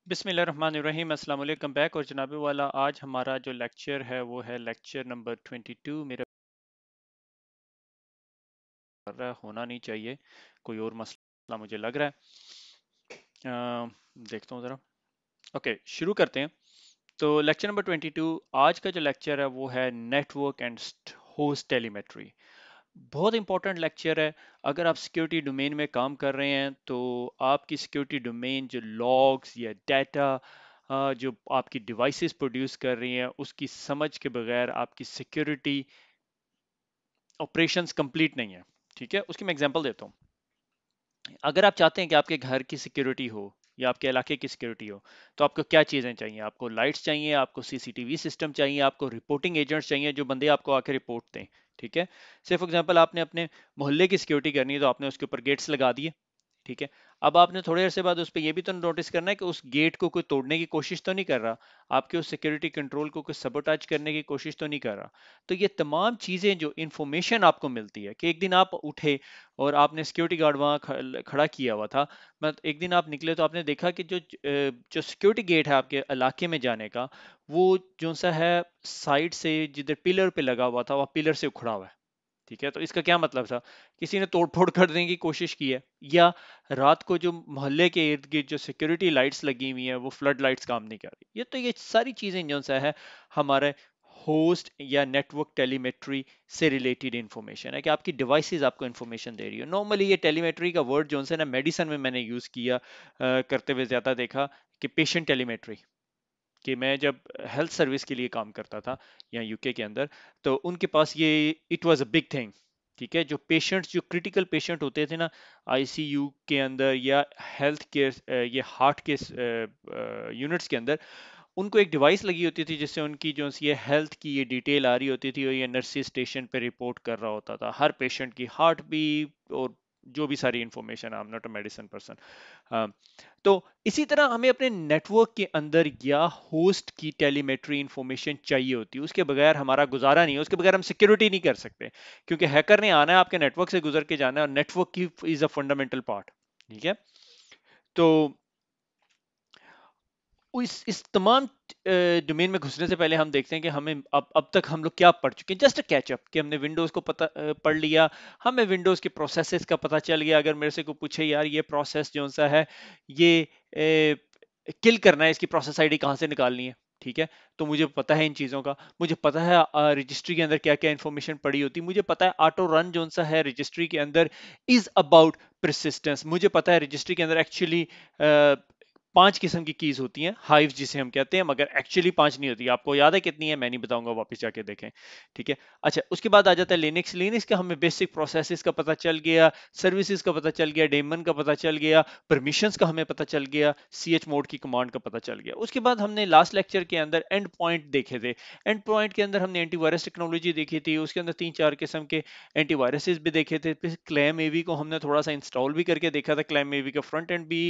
बिस्मिल्लाहिर्रहमानिर्रहीम अस्सलाम वालेकुम बैक। और जनाबे वाला आज हमारा जो लेक्चर है वो है लेक्चर नंबर 22। मेरा कर रहा है, होना नहीं चाहिए, कोई और मसला मुझे लग रहा है। देखता हूँ ज़रा। ओके, शुरू करते हैं। तो लेक्चर नंबर 22, आज का जो लेक्चर है वो है नेटवर्क एंड होस्ट टेलीमेट्री। बहुत इंपॉर्टेंट लेक्चर है। अगर आप सिक्योरिटी डोमेन में काम कर रहे हैं तो आपकी सिक्योरिटी डोमेन जो लॉग्स या डाटा जो आपकी डिवाइसेस प्रोड्यूस कर रही हैं उसकी समझ के बगैर आपकी सिक्योरिटी ऑपरेशंस कंप्लीट नहीं है। ठीक है, उसकी मैं एग्जांपल देता हूँ। अगर आप चाहते हैं कि आपके घर की सिक्योरिटी हो या आपके इलाके की सिक्योरिटी हो तो आपको क्या चीज़ें चाहिए? आपको लाइट्स चाहिए, आपको सीसीटीवी सिस्टम चाहिए, आपको रिपोर्टिंग एजेंट्स चाहिए जो बंदे आपको आके रिपोर्ट दें। ठीक है, से फॉर एग्जांपल आपने अपने मोहल्ले की सिक्योरिटी करनी है तो आपने उसके ऊपर गेट्स लगा दिए। ठीक है, अब आपने थोड़ी देर से बाद उस पर यह भी तो नोटिस करना है कि उस गेट को कोई तोड़ने की कोशिश तो नहीं कर रहा, आपके उस सिक्योरिटी कंट्रोल को कोई सबोटाज करने की कोशिश तो नहीं कर रहा। तो ये तमाम चीज़ें जो इंफॉर्मेशन आपको मिलती है कि एक दिन आप उठे और आपने सिक्योरिटी गार्ड वहाँ खड़ा किया हुआ था, मतलब एक दिन आप निकले तो आपने देखा कि जो सिक्योरिटी गेट है आपके इलाके में जाने का, वो जो सा है साइड से जिधर पिलर पे लगा हुआ था वह पिलर से उखड़ा हुआ है। ठीक है, तो इसका क्या मतलब था? किसी ने तोड़फोड़ करने की कोशिश की है, या रात को जो मोहल्ले के इर्द गिर्द जो सिक्योरिटी लाइट्स लगी हुई हैं वो फ्लड लाइट्स काम नहीं कर रही। ये सारी चीजें जो सा है हमारे होस्ट या नेटवर्क टेलीमेट्री से रिलेटेड इंफॉर्मेशन है कि आपकी डिवाइसेस आपको इंफॉर्मेशन दे रही है। नॉर्मली ये टेलीमेट्री का वर्ड जो है ना मेडिसिन में मैंने यूज किया करते हुए ज्यादा देखा कि पेशेंट टेलीमेट्री। कि मैं जब हेल्थ सर्विस के लिए काम करता था यहाँ यूके के अंदर, तो उनके पास ये it was a big thing. ठीक है, जो पेशेंट्स जो क्रिटिकल पेशेंट होते थे ना आईसीयू के अंदर या हेल्थ केयर ये हार्ट के यूनिट्स के अंदर, उनको एक डिवाइस लगी होती थी जिससे उनकी जो ये हेल्थ की ये डिटेल आ रही होती थी और ये नर्सिस स्टेशन पे रिपोर्ट कर रहा होता था हर पेशेंट की हार्ट बीट और जो भी सारी information. I am not a medicine person. तो इसी तरह हमें अपने नेटवर्क के अंदर या होस्ट की टेलीमेट्री इंफॉर्मेशन चाहिए होती है। उसके बगैर हमारा गुजारा नहीं है, उसके बगैर हम सिक्योरिटी नहीं कर सकते, क्योंकि हैकर ने आना है आपके नेटवर्क से गुजर के जाना है और नेटवर्क की इज अ फंडामेंटल पार्ट। ठीक है, तो इस तमाम डोमेन में घुसने से पहले हम देखते हैं कि हमें अब तक हम लोग क्या पढ़ चुके हैं। जस्ट अ कैचअप कि हमने विंडोज को पढ़ लिया, हमें विंडोज के प्रोसेसेस का पता चल गया। अगर मेरे से कोई पूछे यार ये प्रोसेस जो सा है ये किल करना है, इसकी प्रोसेस आईडी कहाँ से निकालनी है, ठीक है, तो मुझे पता है इन चीज़ों का। मुझे पता है रजिस्ट्री के अंदर क्या क्या इंफॉर्मेशन पड़ी होती है। मुझे पता है ऑटो रन जो सा है रजिस्ट्री के अंदर इज अबाउट परसिस्टेंस। मुझे पता है रजिस्ट्री के अंदर एक्चुअली 5 किस्म की कीज होती हैं, हाइव जिसे हम कहते हैं, मगर एक्चुअली 5 नहीं होती। आपको याद है कितनी है? मैं नहीं बताऊंगा, वापस जाके देखें। ठीक है, अच्छा, उसके बाद आ जाता है लिनक्स। लिनक्स का हमें बेसिक प्रोसेसेस का पता चल गया, सर्विसेज का पता चल गया, डेमन का पता चल गया, परमिशंस का हमें पता चल गया, ch मोड की कमांड का पता चल गया। उसके बाद हमने लास्ट लेक्चर के अंदर एंड पॉइंट देखे थे। एंड पॉइंट के अंदर हमने एंटीवायरस टेक्नोलॉजी देखी थी, उसके अंदर 3-4 किस्म के एंटीवायरसेस भी देखे थे। फिर क्लैम एवी को हमने थोड़ा सा इंस्टॉल भी करके देखा था, क्लैम एवी का फ्रंट एंड भी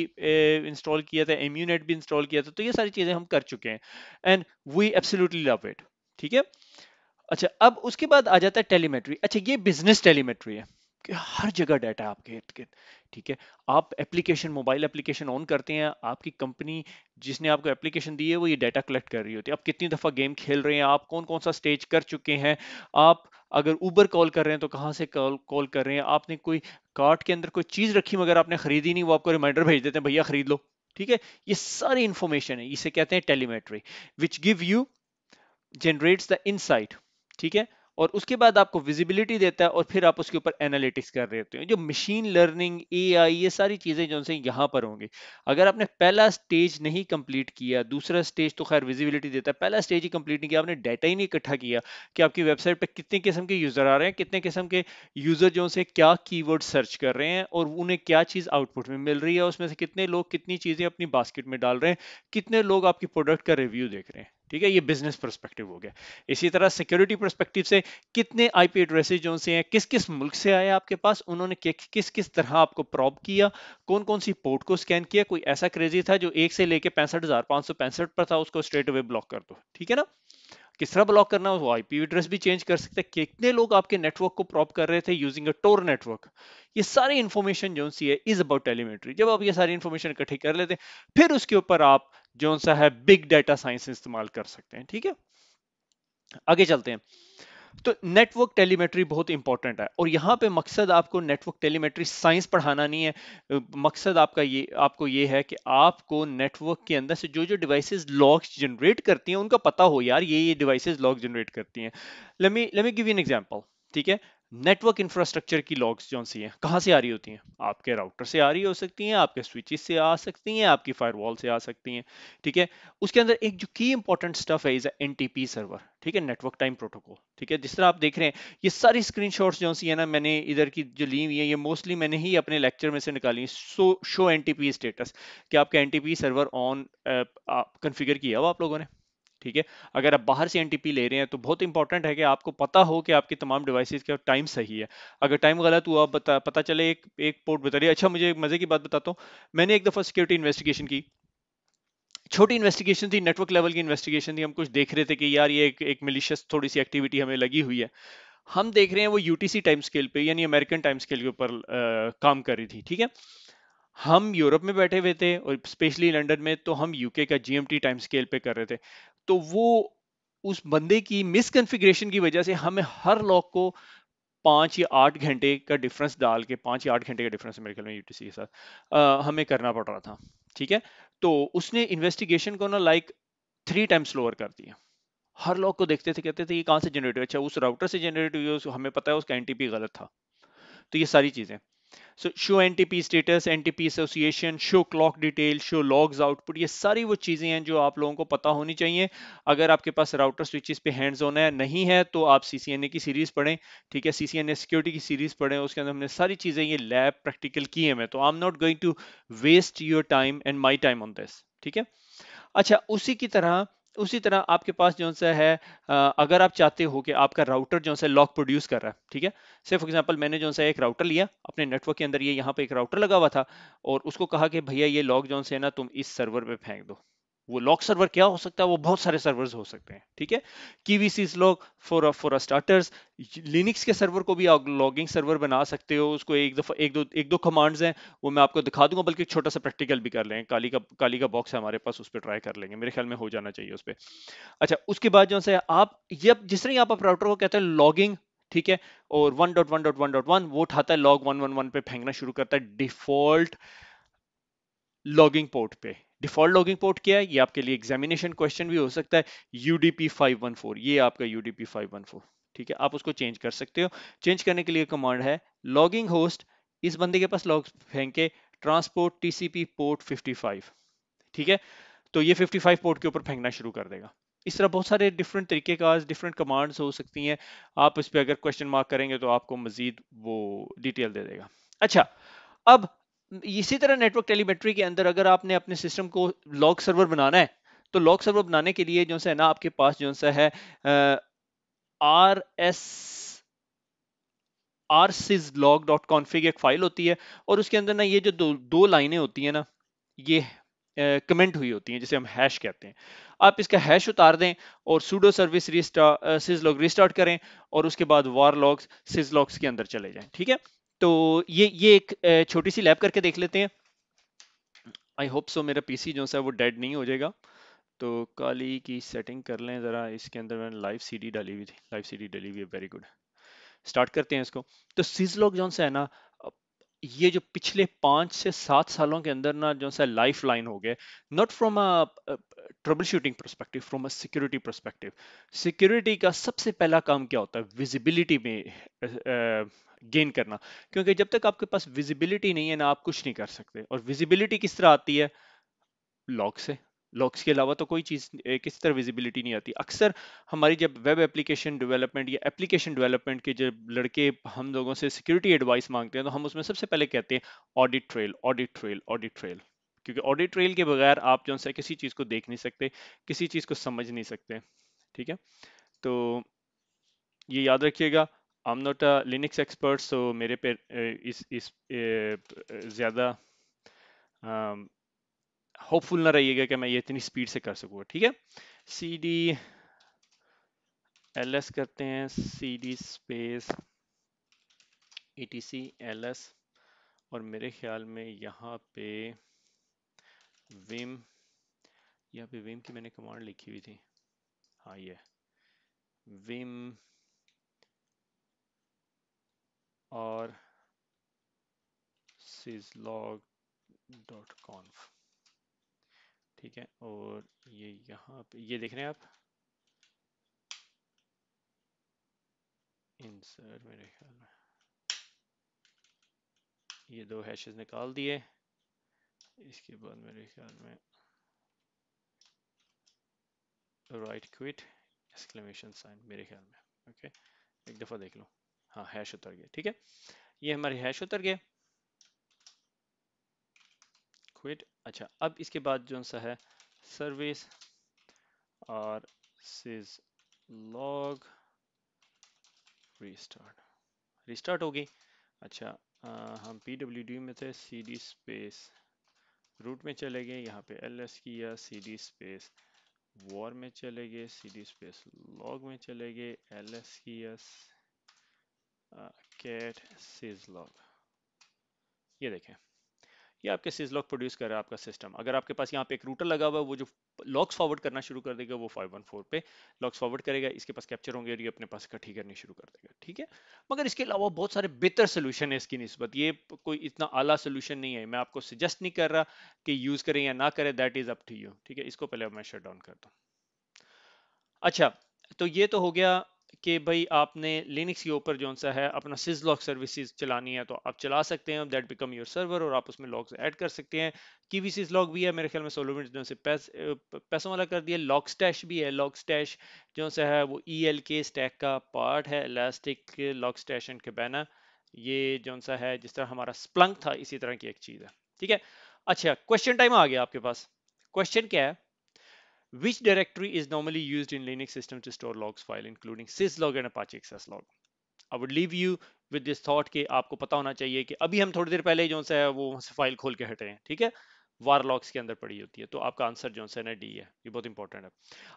इंस्टॉल किया था, इम्यूनेट भी इंस्टॉल किया था। तो ये सारी चीजें हम कर चुके हैं and we absolutely love it. ठीक है, अच्छा, अब उसके बाद आ जाता है टेलीमेट्री। अच्छा, ये बिजनेस टेलीमेट्री है कि हर जगह डाटा है आपके इर्द गिर्द। ठीक है, आप एप्लीकेशन मोबाइल एप्लीकेशन ऑन करते हैं, आपकी कंपनी जिसने आपको एप्लीकेशन दी है वो ये डाटा कलेक्ट कर रही होती है। आप कितनी दफ़ा गेम खेल रहे हैं, आप कौन कौन सा स्टेज कर चुके हैं, आप अगर उबर कॉल कर रहे हैं तो कहाँ से कॉल कॉल कर रहे हैं, आपने कोई कार्ट के अंदर कोई चीज़ रखी मगर आपने खरीदी नहीं, वो आपको रिमाइंडर भेज देते हैं भैया खरीद लो। ठीक है, ये सारी इंफॉर्मेशन है, इसे कहते हैं telemetry, which give you generates the insight. ठीक है, और उसके बाद आपको विजिबिलिटी देता है और फिर आप उसके ऊपर एनालिटिक्स कर रहे होते हैं। जो मशीन लर्निंग, एआई, ये सारी चीजें जो से यहाँ पर होंगी। अगर आपने पहला स्टेज नहीं कंप्लीट किया, दूसरा स्टेज तो खैर विजिबिलिटी देता है, पहला स्टेज ही कंप्लीट नहीं किया, आपने डाटा ही नहीं इकट्ठा किया कि आपकी वेबसाइट पे कितने किस्म के यूजर आ रहे हैं, कितने किस्म के यूजर जो से क्या कीवर्ड सर्च कर रहे हैं और उन्हें क्या चीज आउटपुट में मिल रही है, उसमें से कितने लोग कितनी चीजें अपनी बास्केट में डाल रहे हैं, कितने लोग आपकी प्रोडक्ट का रिव्यू देख रहे हैं। ठीक है, ये बिजनेस पर्सपेक्टिव हो गया। इसी तरह सिक्योरिटी पर्सपेक्टिव से कितने आईपी एड्रेसेस जो से हैं, किस किस मुल्क से आए आपके पास, उन्होंने किस किस तरह आपको प्रॉब किया, कौन कौन सी पोर्ट को स्कैन किया। कोई ऐसा क्रेजी था जो 1 से लेके 65,565 पर था, उसको स्ट्रेट अवे ब्लॉक कर दो। ठीक है ना, किस तरह ब्लॉक करना है, वो आईपी एड्रेस भी चेंज कर सकते हैं। कितने लोग आपके नेटवर्क को प्रॉप कर रहे थे यूजिंग अ टोर नेटवर्क। ये सारी इंफॉर्मेशन जो सी है इज अबाउट टेलीमेट्री। जब आप ये सारी इंफॉर्मेशन इकट्ठी कर लेते हैं, फिर उसके ऊपर आप जो सा है बिग डाटा साइंस इस्तेमाल कर सकते हैं। ठीक है, आगे चलते हैं। तो नेटवर्क टेलीमेट्री बहुत इंपॉर्टेंट है, और यहां पे मकसद आपको नेटवर्क टेलीमेट्री साइंस पढ़ाना नहीं है। मकसद आपका ये, आपको ये है कि आपको नेटवर्क के अंदर से जो जो डिवाइसेस लॉग्स जनरेट करती हैं उनका पता हो, यार ये डिवाइसेस लॉग जनरेट करती हैं। Let me give you an example. ठीक है, नेटवर्क इंफ्रास्ट्रक्चर की लॉग्स जो सी हैं कहाँ से आ रही होती हैं? आपके राउटर से आ रही हो सकती हैं, आपके स्विचेस से आ सकती हैं, आपकी फायरवॉल से आ सकती हैं। ठीक है, उसके अंदर एक जो की इंपॉर्टेंट स्टफ है इज एनटीपी सर्वर। ठीक है, नेटवर्क टाइम प्रोटोकॉल। ठीक है, जिस तरह आप देख रहे हैं ये सारी स्क्रीनशॉट्स जो सी है ना, मैंने इधर की जो ली हुई है ये मोस्टली मैंने ही अपने लेक्चर में से निकाली है। शो एनटीपी स्टेटस, कि आपका एनटीपी सर्वर ऑन कॉन्फ़िगर किया हुआ आप लोगों ने। ठीक है, अगर आप बाहर से एनटीपी ले रहे हैं तो बहुत इंपॉर्टेंट है कि आपको पता हो कि आपकी तमाम डिवाइसेस का टाइम सही है। अगर टाइम गलत हुआ, पता चले एक एक पोर्ट बता रही है। अच्छा, मुझे एक मजे की बात बताता हूँ। मैंने एक दफा सिक्योरिटी इन्वेस्टिगेशन की, छोटी इन्वेस्टिगेशन थी, नेटवर्क लेवल की इन्वेस्टिगेशन थी। हम कुछ देख रहे थे कि यार ये एक मिलिशियस थोड़ी सी एक्टिविटी हमें लगी हुई है। हम देख रहे हैं वो यूटीसी टाइम स्केल पे, यानी अमेरिकन टाइम स्केल के ऊपर काम कर रही थी। ठीक है, हम यूरोप में बैठे हुए थे और स्पेशली लंदन में, तो हम यूके का जीएमटी टाइम स्केल पे कर रहे थे। तो वो उस बंदे की मिसकंफिग्रेशन की वजह से हमें हर लॉक को 5 या 8 घंटे का डिफरेंस डाल के, 5 या 8 घंटे का डिफरेंस मेरे ख्याल में यूटीसी के साथ हमें करना पड़ रहा था। ठीक है, तो उसने इन्वेस्टिगेशन को ना लाइक 3 टाइम स्लोअर कर दिया। हर लोग को देखते थे, कहते थे ये कहाँ से जनरेट हुआ? अच्छा, उस राउटर से जनरेट हुई है, हमें पता है उसका एनटीपी गलत था। तो ये सारी चीजें, सो show NTP status, NTP association, show clock detail, show logs output, ये सारी वो चीजें हैं जो आप लोगों को पता होनी चाहिए। अगर आपके पास राउटर स्विचेस पे हैंड्स ऑन है, नहीं है तो आप सीसीएनए की सीरीज पढ़ें। ठीक है, सीसीएनए सिक्योरिटी की सीरीज पढ़ें, उसके अंदर हमने सारी चीजें ये लैब प्रैक्टिकल की है। मैं तो I am not going to waste your time and my time on this. ठीक है, अच्छा, उसी तरह आपके पास जो सा है, अगर आप चाहते हो कि आपका राउटर जो सा लॉग प्रोड्यूस कर रहा है। ठीक है, से फॉर एग्जांपल मैंने जो सा एक राउटर लिया अपने नेटवर्क के अंदर, ये यहाँ पे एक राउटर लगा हुआ था, और उसको कहा कि भैया ये लॉग जो से है ना तुम इस सर्वर पे फेंक दो। वो लॉग सर्वर क्या हो सकता है? वो बहुत सारे सर्वर्स हो सकते हैं। ठीक है, कीवीसीज लॉग फॉर स्टार्टर्स। लिनक्स के सर्वर को भी आप लॉगिंग सर्वर बना सकते हो। उसको एक दो कमांड्स हैं, वो मैं आपको दिखा दूंगा, बल्कि एक छोटा सा प्रैक्टिकल भी कर लें। काली का बॉक्स है हमारे पास, उस पर ट्राई कर लेंगे, मेरे ख्याल में हो जाना चाहिए उस पर। अच्छा, उसके बाद जो है आप ये जिस तरह आप राउटर को कहते हैं लॉगिंग, ठीक है, और 1.1.1.1 वो उठाता है लॉग 111 पे फेंकना शुरू करता है डिफॉल्ट लॉगिंग पोर्ट पे। डिफॉल्ट लॉगिंग पोर्ट क्या है? ये आपके लिए एग्जामिनेशन क्वेश्चन भी हो सकता है। यूडीपी 514, ये आपका यूडीपी 514। ठीक है, आप उसको चेंज कर सकते हो। चेंज करने के लिए कमांड है लॉगिंग होस्ट, इस बंदे के पास लॉग फेंके ट्रांसपोर्ट टीसीपी पोर्ट 55। ठीक है, तो ये 55 पोर्ट के ऊपर फेंकना शुरू कर देगा। इस तरह बहुत सारे डिफरेंट तरीके का डिफरेंट कमांड्स हो सकती हैं। आप इस पे अगर क्वेश्चन मार्क करेंगे तो आपको मजीद वो डिटेल दे देगा। अच्छा, अब इसी तरह नेटवर्क टेलीमेट्री के अंदर अगर आपने अपने सिस्टम को लॉग सर्वर बनाना है, तो लॉग सर्वर बनाने के लिए जो है ना आपके पास जो है आर एस rsyslog.config एक फाइल होती है, और उसके अंदर ना ये जो दो लाइनें होती हैं ना, ये कमेंट हुई होती हैं, जिसे हम हैश कहते हैं। आप इसका हैश उतार दें और sudo सर्विस syslog रिस्टार्ट करें, और उसके बाद वार लॉग्स syslog के अंदर चले जाएं। ठीक है, तो ये एक छोटी सी लैब करके देख लेते हैं। आई होप सो मेरा पीसी जो है वो डेड नहीं हो जाएगा। तो काली की सेटिंग कर लें ज़रा। इसके अंदर मैंने लाइव सीडी डाली हुई थी, लाइव सीडी डाली हुई है, वेरी गुड। स्टार्ट करते हैं इसको। तो सिजलॉग जो है ना, ये जो पिछले 5 से 7 सालों के अंदर ना जो है लाइफ लाइन हो गया, not from a trouble shooting perspective, from a security perspective. Security का सबसे पहला काम क्या होता है? विजिबिलिटी में गेन करना। क्योंकि जब तक आपके पास विजिबिलिटी नहीं है ना, आप कुछ नहीं कर सकते। और विजिबिलिटी किस तरह आती है? लॉग से। लॉग्स के अलावा तो कोई चीज किसी तरह विजिबिलिटी नहीं आती। अक्सर हमारी जब वेब एप्लीकेशन डेवलपमेंट या एप्लीकेशन डेवलपमेंट के जब लड़के हम लोगों से सिक्योरिटी एडवाइस मांगते हैं, तो हम उसमें सबसे पहले कहते हैं audit trail, audit trail, audit trail. क्योंकि ऑडिट ट्रेल के बगैर आप जो है किसी चीज को देख नहीं सकते, किसी चीज को समझ नहीं सकते। ठीक है, तो ये याद रखिएगा। I am not a Linux expert, so मेरे पे इस ज्यादा होपफुल ना रहिएगा कि मैं ये इतनी स्पीड से कर सकूँगा। ठीक है, सी डी एल एस करते हैं, C D space E T C L S, और मेरे ख्याल में यहाँ पे विम यहाँ पे विम की मैंने कमांड लिखी हुई थी, हाँ ये विम और syslog.conf, ठीक है। और ये यहाँ पे ये देख रहे हैं आप, इंसर्ट, मेरे ख्याल में ये दो हैशेस निकाल दिए। इसके बाद मेरे ख्याल में राइट क्विट एक्सक्लेमेशन साइन, मेरे ख्याल में, ओके एक दफ़ा देख लो, हाँ हैश उतर गया, ठीक है। ये हमारे हैश उतर गए, क्विट। अच्छा अब इसके बाद जो सा है सर्विस और सिज लॉग रीस्टार्ट, रीस्टार्ट होगी। अच्छा हम pwd में थे, cd स्पेस रूट में चले गए, यहाँ पे ls किया, cd स्पेस वॉर में चले गए, cd स्पेस लॉग में चले गए, ls किया, कैट syslog, ये देखें ये आपके syslog प्रोड्यूस कर रहा है आपका सिस्टम। अगर आपके पास यहाँ पे एक रूटर लगा हुआ है, वो जो लॉग्स फॉरवर्ड करना शुरू कर देगा, वो 514 पे लॉग्स फॉरवर्ड करेगा, इसके पास कैप्चर होंगे और ये अपने पास इकट्ठी करनी शुरू कर देगा, ठीक है। मगर इसके अलावा बहुत सारे बेहतर सोल्यूशन है इसकी निस्बत, ये कोई इतना आला सोल्यूशन नहीं है, मैं आपको सजेस्ट नहीं कर रहा कि यूज करें या ना करें, that is up to you, ठीक है। इसको पहले मैं शट डाउन कर दूं। अच्छा तो ये तो हो गया कि भाई आपने लिनक्स के ऊपर जो सा है अपना syslog सर्विसेज चलानी है, तो आप चला सकते हैं, दैट बिकम योर सर्वर, और आप उसमें लॉग्स ऐड कर सकते हैं। कीवी syslog भी है मेरे ख्याल में, सोलोविंड ने उसे पैसों वाला कर दिया। लॉगस्टैश भी है, लॉगस्टैश जो सा है वो ELK स्टैक का पार्ट है, इलास्टिक लॉगस्टैश एंड कैबाना, ये जो सा है जिस तरह हमारा स्प्लंक था इसी तरह की एक चीज है, ठीक है। अच्छा क्वेश्चन टाइम आ गया आपके पास, क्वेश्चन क्या है, which directory is normally used in Linux system to store logs file including syslog and Apache accesslog? I would leave you with this thought कि आपको पता होना चाहिए कि अभी हम थोड़ी देर पहले जो सा है वो वहां से फाइल खोल के हटे हैं, ठीक है, वार लॉग्स के अंदर पड़ी होती है, तो आपका आंसर जो है ना डी है, ये बहुत इंपॉर्टेंट है।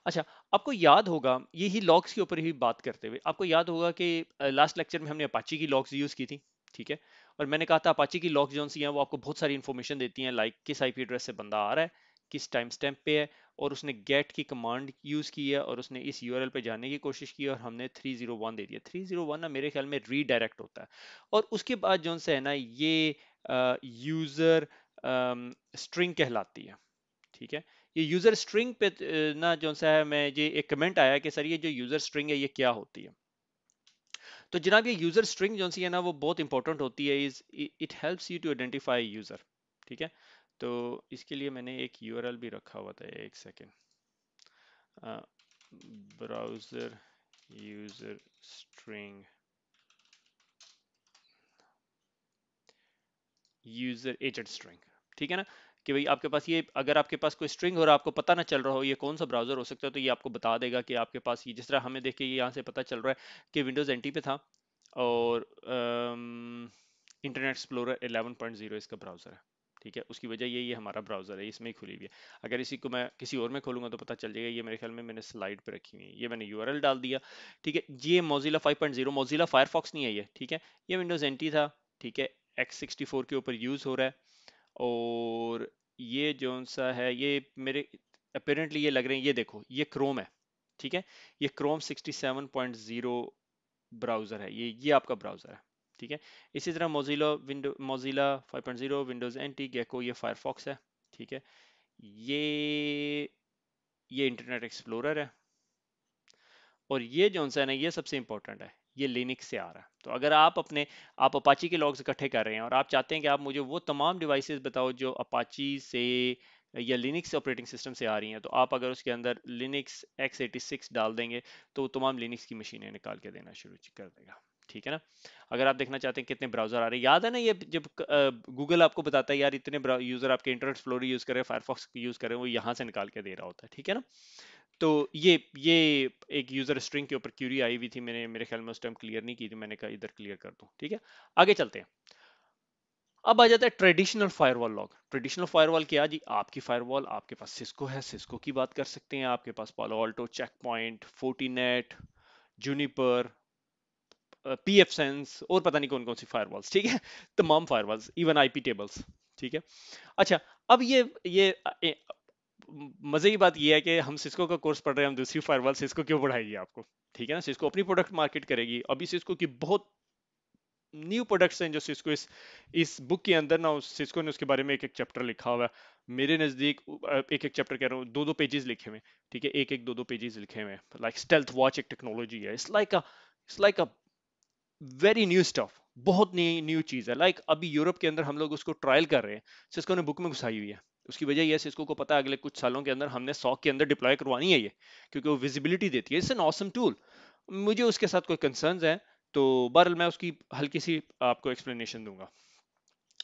अच्छा आपको याद होगा, यही लॉग्स के ऊपर ही बात करते हुए आपको याद होगा कि लास्ट लेक्चर में हमने अपाची की लॉग्स यूज की थी, ठीक है। और मैंने कहा था अपाची की लॉग्स जो सी हैं वो आपको बहुत सारी इंफॉर्मेशन देती हैं, लाइक किस आईपी एड्रेस से बंदा आ रहा है, किस टाइम स्टैम्प पे है, और उसने गेट की कमांड यूज की है और उसने इस यूआरएल पे जाने की कोशिश की और हमने 301 दे दिया। 301 ना मेरे ख्याल में रीडायरेक्ट होता है, और उसके बाद जो है ना ये यूजर स्ट्रिंग कहलाती है, ठीक है। ये यूजर स्ट्रिंग पे ना जो सा है मैं ये एक कमेंट आया कि सर ये जो यूजर स्ट्रिंग है ये क्या होती है। तो जनाब ये यूजर स्ट्रिंग जो सी है ना वो बहुत इंपॉर्टेंट होती है, is it helps you to identify user, ठीक है। तो इसके लिए मैंने एक यूआरएल भी रखा हुआ था, एक second, browser user string user agent string, ठीक है ना, कि भाई आपके पास ये अगर आपके पास कोई स्ट्रिंग हो और आपको पता ना चल रहा हो ये कौन सा ब्राउजर हो सकता है, तो ये आपको बता देगा कि आपके पास ये, जिस तरह हमें देख के ये यहाँ से पता चल रहा है कि विंडोज एनटी पे था और इंटरनेट एक्सप्लोरर 11.0 इसका ब्राउजर है, ठीक है। उसकी वजह ये हमारा ब्राउजर है, इसमें ही खुली हुई है। अगर इसी को मैं किसी और में खोलूंगा तो पता चल जाएगा, ये मेरे ख्याल में मैंने स्लाइड पे रखी हुई है, ये मैंने यूआरएल डाल दिया, ठीक है। ये मोजिला 5.0 मोजिला फायरफॉक्स नहीं है ये, ठीक है, ये विंडोज एनटी था, ठीक है, x64 के ऊपर यूज हो रहा है। और ये जो सा है ये मेरे अपेरेंटली ये लग रहे हैं, ये देखो ये क्रोम है, ठीक है, ये क्रोम 67.0 ब्राउजर है, ये आपका ब्राउजर है, ठीक है। इसी तरह मोजिला 5.0 विंडोज एनटी गेको, ये फायरफॉक्स है, ठीक है। ये ये इंटरनेट एक्सप्लोरर है, और ये जो है ना ये सबसे इंपॉर्टेंट है, ये लिनक्स से आ रहा है। तो अगर आप अपाची के लॉग्स इकट्ठे कर रहे हैं और आप चाहते हैं कि आप मुझे वो तमाम डिवाइसेस बताओ जो अपाची से या लिनक्स ऑपरेटिंग सिस्टम से आ रही हैं, तो आप अगर उसके अंदर लिनक्स x86 डाल देंगे तो वो तमाम लिनक्स की मशीनें निकाल के देना शुरू कर देगा, ठीक है ना। अगर आप देखना चाहते हैं कितने ब्राउजर आ रहे हैं, याद है ना ये जब गूगल आपको बताता है यार इतने यूजर आपके इंटरनेट एक्सप्लोरर यूज कर रहे हैं, फायरफॉक्स यूज कर रहे हैं, वो यहाँ से निकाल के दे रहा होता है, ठीक है ना। तो ये एक यूजर स्ट्रिंग के ऊपर क्यूरी आई हुई थी, मैंने मेरे ख्याल में उस टाइम क्लियर नहीं की थी, मैंने कहा इधर क्लियर कर दूं, ठीक है। आगे चलते हैं, अब आ जाता है traditional firewall log. Traditional firewall क्या जी, आपकी फायरवॉल आपके पास सिस्को है, सिस्को की बात कर सकते हैं, आपके पास Palo Alto, Check Point, Fortinet, Juniper, pfSense और पता नहीं कौन कौन सी फायरवॉल्स, ठीक है, तमाम फायरवॉल्स, इवन आईपी टेबल्स, ठीक है। अच्छा अब ये मजे की बात यह है कि हम सिस्को का कोर्स पढ़ रहे हैं, हम दूसरी फायरवॉल सिस्को क्यों पढ़ाएगी आपको? ठीक है ना, सिस्को अपनी प्रोडक्ट मार्केट करेगी। अभी सिस्को की बहुत न्यू प्रोडक्ट्स हैं जो सिस्को इस बुक के अंदर ना, सिस्को ने उसके बारे में एक एक चैप्टर लिखा हुआ है। मेरे नजदीक एक एक चैप्टर कह रहा हूँ, दो दो पेजेस लिखे हुए हैं, ठीक है, एक एक दो दो पेजेस लिखे हुए हैं। लाइक स्टेल्थ वॉच एक टेक्नोलॉजी है, it's like a very new stuff, बहुत नई न्यू चीज है। लाइक अभी यूरोप के अंदर हम लोग उसको ट्रायल कर रहे हैं, सिस्को ने बुक में घुसाई हुई है। उसकी वजह यह है, सिस्को को पता है अगले कुछ सालों के अंदर हमने सॉक के अंदर डिप्लॉय करवानी है ये, क्योंकि वो विजिबिलिटी देती है। It's an awesome tool. मुझे उसके साथ कोई कंसर्न्स हैं, तो बहरहाल मैं उसकी हल्की सी आपको एक्सप्लेनेशन दूंगा,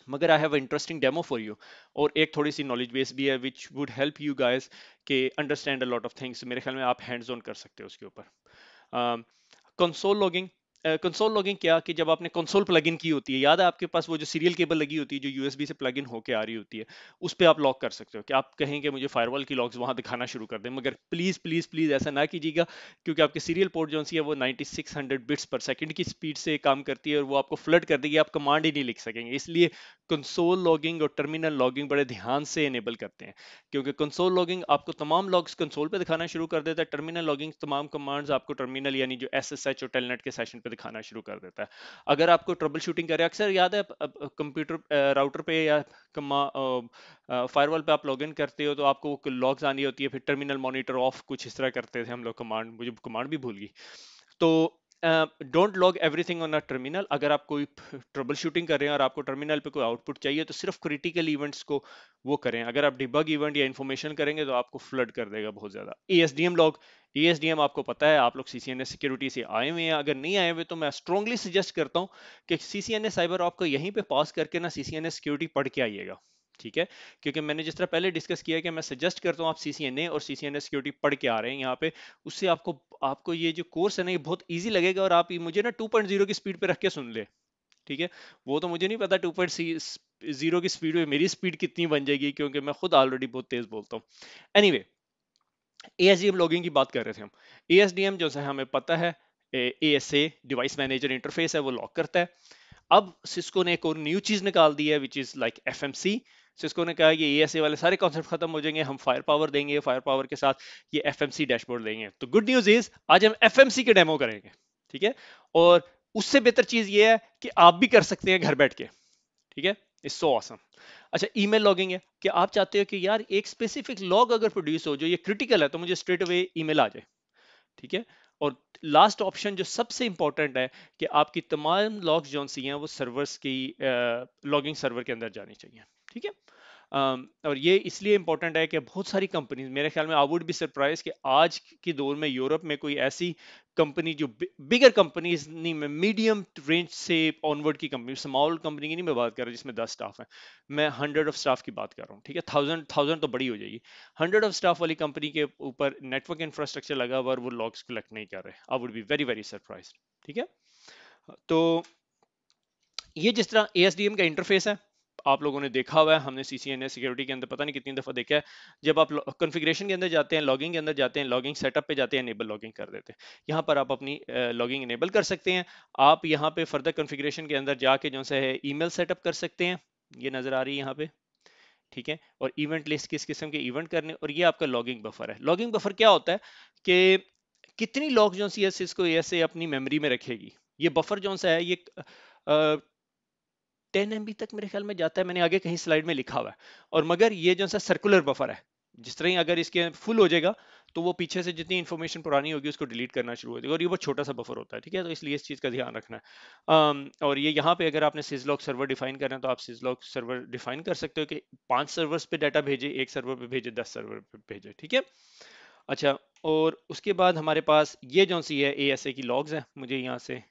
मगर I have interesting demo for you. और एक थोड़ी सी नॉलेज बेस भी है which would help you guys के understand a lot of things. मेरे ख्याल में आप हैंड्स ऑन कर सकते हो उसके ऊपर। Console logging. कंसोल लॉगिंग क्या कि जब आपने कंसोल प्लग इन की होती है, याद है आपके पास वो जो सीरियल केबल लगी होती है जो यूएसबी से प्लग इन होके आ रही होती है, उस पे आप लॉक कर सकते हो कि आप कहेंगे मुझे फायरवॉल की लॉग्स वहां दिखाना शुरू कर दें। मगर प्लीज प्लीज प्लीज ऐसा ना कीजिएगा, क्योंकि आपके सीरियल पोर्ट जो सी है वो 9600 बिट्स पर सेकंड की स्पीड से काम करती है और वो आपको फ्लड कर देगी, आप कमांड ही नहीं लिख सकेंगे। इसलिए कंसोल लॉगिंग और टर्मिनल लॉगिंग बड़े ध्यान से इनेबल करते हैं, क्योंकि कंसोल लॉगिंग आपको तमाम लॉग्स कंसोल पे दिखाना शुरू कर देता है, टर्मिनल लॉगिंग तमाम कमांड्स आपको टर्मिनल यानी जो एसएसएच और टेलनेट के सेशन पे दिखाना शुरू कर देता है। अगर आपको ट्रबल शूटिंग करे, अक्सर याद है कंप्यूटर राउटर पे या फायरवॉल पे आप लॉगिन करते हो तो आपको लॉग्स आनी होती है, फिर टर्मिनल मॉनिटर ऑफ कुछ इस तरह करते थे हम लोग, कमांड मुझे कमांड भी भूल गई। तो don't log everything on a terminal. अगर आप कोई ट्रबल शूटिंग कर रहे हैं और आपको टर्मिनल पे कोई आउटपुट चाहिए तो सिर्फ क्रिटिकल इवेंट्स को वो करें। अगर आप डिबग इवेंट या इन्फॉर्मेशन करेंगे तो आपको फ्लड कर देगा बहुत ज्यादा। एएसडीएम लॉग। एएसडीएम आपको पता है, आप लोग सीसीएनए सिक्योरिटी से आए हुए हैं, अगर नहीं आए हुए तो मैं स्ट्रांगली सजेस्ट करता हूँ कि सीसीएनए साइबर आपको यहीं पे पास करके ना सीसीएनए सिक्योरिटी पढ़ के आइएगा। ठीक है, क्योंकि मैंने जिस तरह पहले डिस्कस किया कि मैं सजेस्ट करता हूँ आप सीसीएनए और सीसीएनए सिक्योरिटी पढ़ के आ रहे हैं यहाँ पे, उससे आपको आपको ये जो कोर्स है ना ये बहुत इजी लगेगा। और आप ये मुझे ना 2.0 की स्पीड पे रख के सुन ले, ठीक है। वो तो मुझे नहीं पता 2.0 की स्पीड में मेरी स्पीड कितनी बन जाएगी, क्योंकि मैं खुद ऑलरेडी बहुत तेज बोलता हूँ। एनीवे, एएसडीएम लॉगिंग की बात कर रहे थे हम। एएसडीएम जो है हमें पता है, एएसए डिवाइस मैनेजर इंटरफेस है, वो लॉक करता है। अब सिस्को ने एक और न्यू चीज निकाल दी है which is like FMC. Cisco ने कहा कि एएसए वाले सारे कॉन्सेप्ट खत्म हो जाएंगे, हम फायर पावर देंगे, फायर पावर के साथ ये एफएमसी डैशबोर्ड देंगे। तो गुड न्यूज इज आज हम एफएमसी के डेमो करेंगे, ठीक है। और उससे बेहतर चीज ये है कि आप भी कर सकते हैं घर बैठ के, ठीक है। It's so awesome. अच्छा, ईमेल लॉगिंग है कि आप चाहते हो कि यार एक स्पेसिफिक लॉग अगर प्रोड्यूस हो जो ये क्रिटिकल है तो मुझे स्ट्रेट अवे ईमेल आ जाए, ठीक है। और लास्ट ऑप्शन जो सबसे इंपॉर्टेंट है कि आपकी तमाम लॉग्स जो सी हैं वो सर्वर्स की लॉगिंग सर्वर के अंदर जानी चाहिए, ठीक है। और ये इसलिए इंपॉर्टेंट है कि बहुत सारी कंपनीज, मेरे ख्याल में आई वुड बी सरप्राइज कि आज के दौर में यूरोप में कोई ऐसी कंपनी जो बिगर कंपनीज नहीं, मैं मीडियम रेंज से ऑनवर्ड की कंपनी, स्मॉल कंपनी की नहीं मैं बात कर रहा जिसमें 10 स्टाफ है, मैं हंड्रेड ऑफ स्टाफ की बात कर रहा हूँ, ठीक है। थाउजेंड थाउजेंड तो बड़ी हो जाएगी। हंड्रेड ऑफ स्टाफ वाली कंपनी के ऊपर नेटवर्क इंफ्रास्ट्रक्चर लगा हुआ और वो लॉग्स कलेक्ट नहीं कर रहे, I would be very very surprise, ठीक है। तो ये जिस तरह एएसडीएम का इंटरफेस है आप लोगों ने देखा हुआ है, हमने सीसीएनए सिक्योरिटी के अंदर पता नहीं कितनी दफा देखा है। जब आप कॉन्फ़िगरेशन के अंदर जाते हैं, लॉगिंग के अंदर जाते हैं, लॉगिंग सेटअप पे जाते हैं, इनेबल लॉगिंग कर देते हैं, यहाँ पर आप अपनी लॉगिंग इनेबल कर सकते हैं। आप यहाँ पे फर्दर कॉन्फ़िगरेशन के अंदर जाके जो है ईमेल सेटअप कर सकते हैं, ये नजर आ रही है यहाँ पे, ठीक है। और इवेंट लिस्ट किस किस्म के इवेंट करने, और ये आपका लॉगिंग बफर है। लॉगिंग बफर क्या होता है कि कितनी लॉग जो सी एस इसको ऐसे अपनी मेमोरी में रखेगी। ये बफर जो सा है ये 10 MB तक मेरे ख्याल में जाता है, मैंने आगे कहीं स्लाइड में लिखा हुआ है। और मगर ये जो सा सर्कुलर बफर है, जिस तरह ही अगर इसके फुल हो जाएगा तो वो पीछे से जितनी इंफॉर्मेशन पुरानी होगी उसको डिलीट करना शुरू हो जाएगा, और ये बहुत छोटा सा बफर होता है, ठीक है। तो इसलिए इस चीज का ध्यान रखना है। और ये यहाँ पे अगर आपने सिजलॉग सर्वर डिफाइन करना है तो आप सिजलॉग सर्वर डिफाइन कर सकते हो कि 5 सर्वर्स पे डाटा भेजे, एक सर्वर पे भेजे, 10 सर्वर पे भेजे, ठीक है। अच्छा, और उसके बाद हमारे पास ये जो सी है एएसए की लॉग्स है, मुझे यहाँ से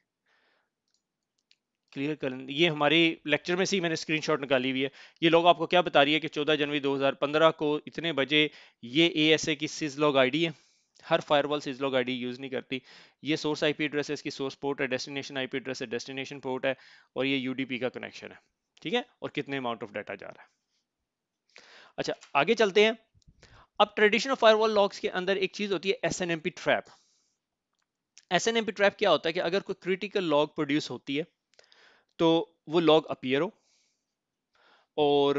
क्लियर कर, ये हमारे लेक्चर में से ही मैंने स्क्रीनशॉट निकाली हुई है। ये लोग आपको क्या बता रही है कि 14 जनवरी 2015 को इतने बजे ये एएसए की सिजलॉग आईडी है। हर फायरवॉल सिजलॉग आईडी यूज नहीं करती। ये सोर्स आईपी एड्रेस है, इसकी सोर्स पोर्ट है, डेस्टिनेशन आईपी एड्रेस है, डेस्टिनेशन पोर्ट है, और ये यूडीपी का कनेक्शन है, ठीक है। और कितने अमाउंट ऑफ डाटा जा रहा है। अच्छा, आगे चलते हैं। अब ट्रेडिशनल फायरवॉल लॉग्स के अंदर एक चीज होती है एसएनएमपी ट्रैप। एसएनएमपी ट्रैप क्या होता है कि अगर कोई क्रिटिकल लॉग प्रोड्यूस होती है तो वो लॉग अपीयर हो, और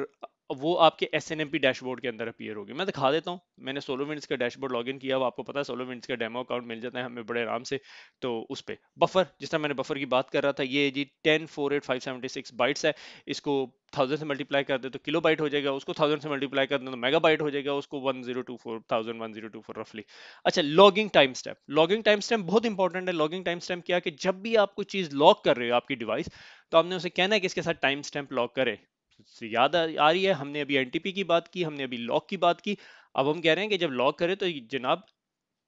वो आपके SNMP डैशबोर्ड के अंदर अपीयर होगी। मैं दिखा देता हूँ, मैंने SolarWinds का डैशबोर्ड लॉगिन किया, वो आपको पता है SolarWinds का डेमो अकाउंट मिल जाता है हमें बड़े आराम से। तो उस पे बफर, जिस तरह मैंने बफर की बात कर रहा था, ये जी 10,48576 बाइट्स है। इसको 1000 से मल्टीप्लाई कर दे तो किलो बाइट हो जाएगा, उसको 1000 से मल्टीप्लाई कर दे तो मेगा बाइट हो जाएगा, उसको 1024 रफली। अच्छा, logging time stamp, logging time stamp बहुत इंपॉर्टेंट है। लॉगिंग टाइम स्टैम्प क्या, कि जब भी आप कोई चीज लॉग कर रहे हो आपकी डिवाइस, तो आपने उसे कहना है कि इसके साथ टाइम स्टैम्प लॉग करे। याद आ रही है, हमने अभी एनटीपी की बात की, हमने अभी लॉग की बात की। अब हम कह रहे हैं कि जब लॉग करें तो जनाब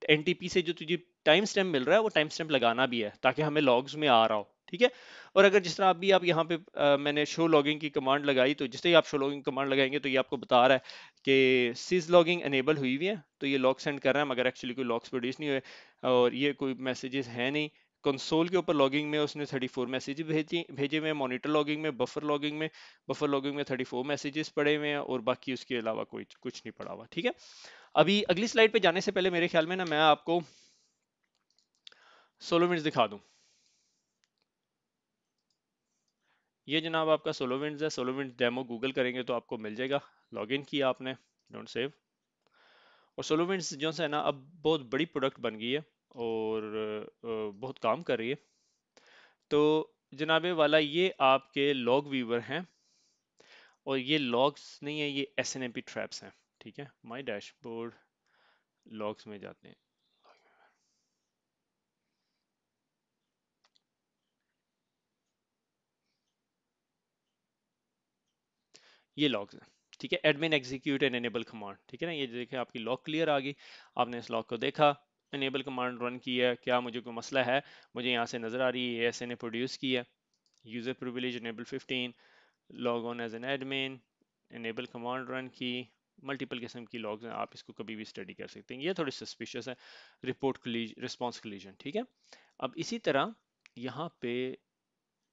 एनटीपी से जो तुझे टाइम स्टैम्प मिल रहा है वो टाइम स्टैम्प लगाना भी है, ताकि हमें लॉग्स में आ रहा हो। ठीक है। और अगर जिस तरह अभी आप यहाँ पे मैंने शो लॉगिंग की कमांड लगाई, तो जिससे ही आप शो लॉगिंग कमांड लगाएंगे तो ये आपको बता रहा है कि सिज लॉगिंग एनेबल हुई हुई है, तो ये लॉग सेंड कर रहा है, मगर एक्चुअली कोई लॉग्स प्रोड्यूस नहीं हुए और ये कोई मैसेजेस है नहीं। कंसोल के ऊपर लॉगिंग में उसने 34 मैसेज भेजे भेजे हुए हैं, मॉनिटर लॉगिंग में, बफर लॉगिंग में 34 मैसेजेस पड़े हुए हैं, और बाकी उसके अलावा कोई कुछ नहीं पड़ा हुआ। ठीक है। अभी अगली स्लाइड पे जाने से पहले मेरे ख्याल में ना मैं आपको सोलोविंड्स दिखा दूं। ये जनाब आपका सोलोविंड्स है, सोलोविंड्स डेमो गूगल करेंगे तो आपको मिल जाएगा। लॉगिन किया आपने, डोंट सेव। और सोलोविंड्स जो है ना अब बहुत बड़ी प्रोडक्ट बन गई है और बहुत काम कर रही है। तो जनाबे वाला ये आपके लॉग व्यूवर हैं, और ये लॉग्स नहीं है, ये SNMP ट्रैप्स हैं। ठीक है, माय डैशबोर्ड लॉग्स में जाते हैं, ये लॉग्स हैं। ठीक है, admin execute and enable command. ठीक है ना, ये देखिए आपकी लॉग क्लियर आ गई, आपने इस लॉग को देखा, एनेबल कमांड रन किया, क्या मुझे कोई मसला है, मुझे यहाँ से नजर आ रही है एस ने प्रोड्यूस किया, user privilege enable 15, log on as an admin, enable command run की, मल्टीपल किस्म की लॉग्स हैं, आप इसको कभी भी स्टडी कर सकते हैं। ये थोड़ी सस्पिशियस है, रिपोर्ट रिस्पॉन्स कोलिजन। ठीक है। अब इसी तरह यहाँ पे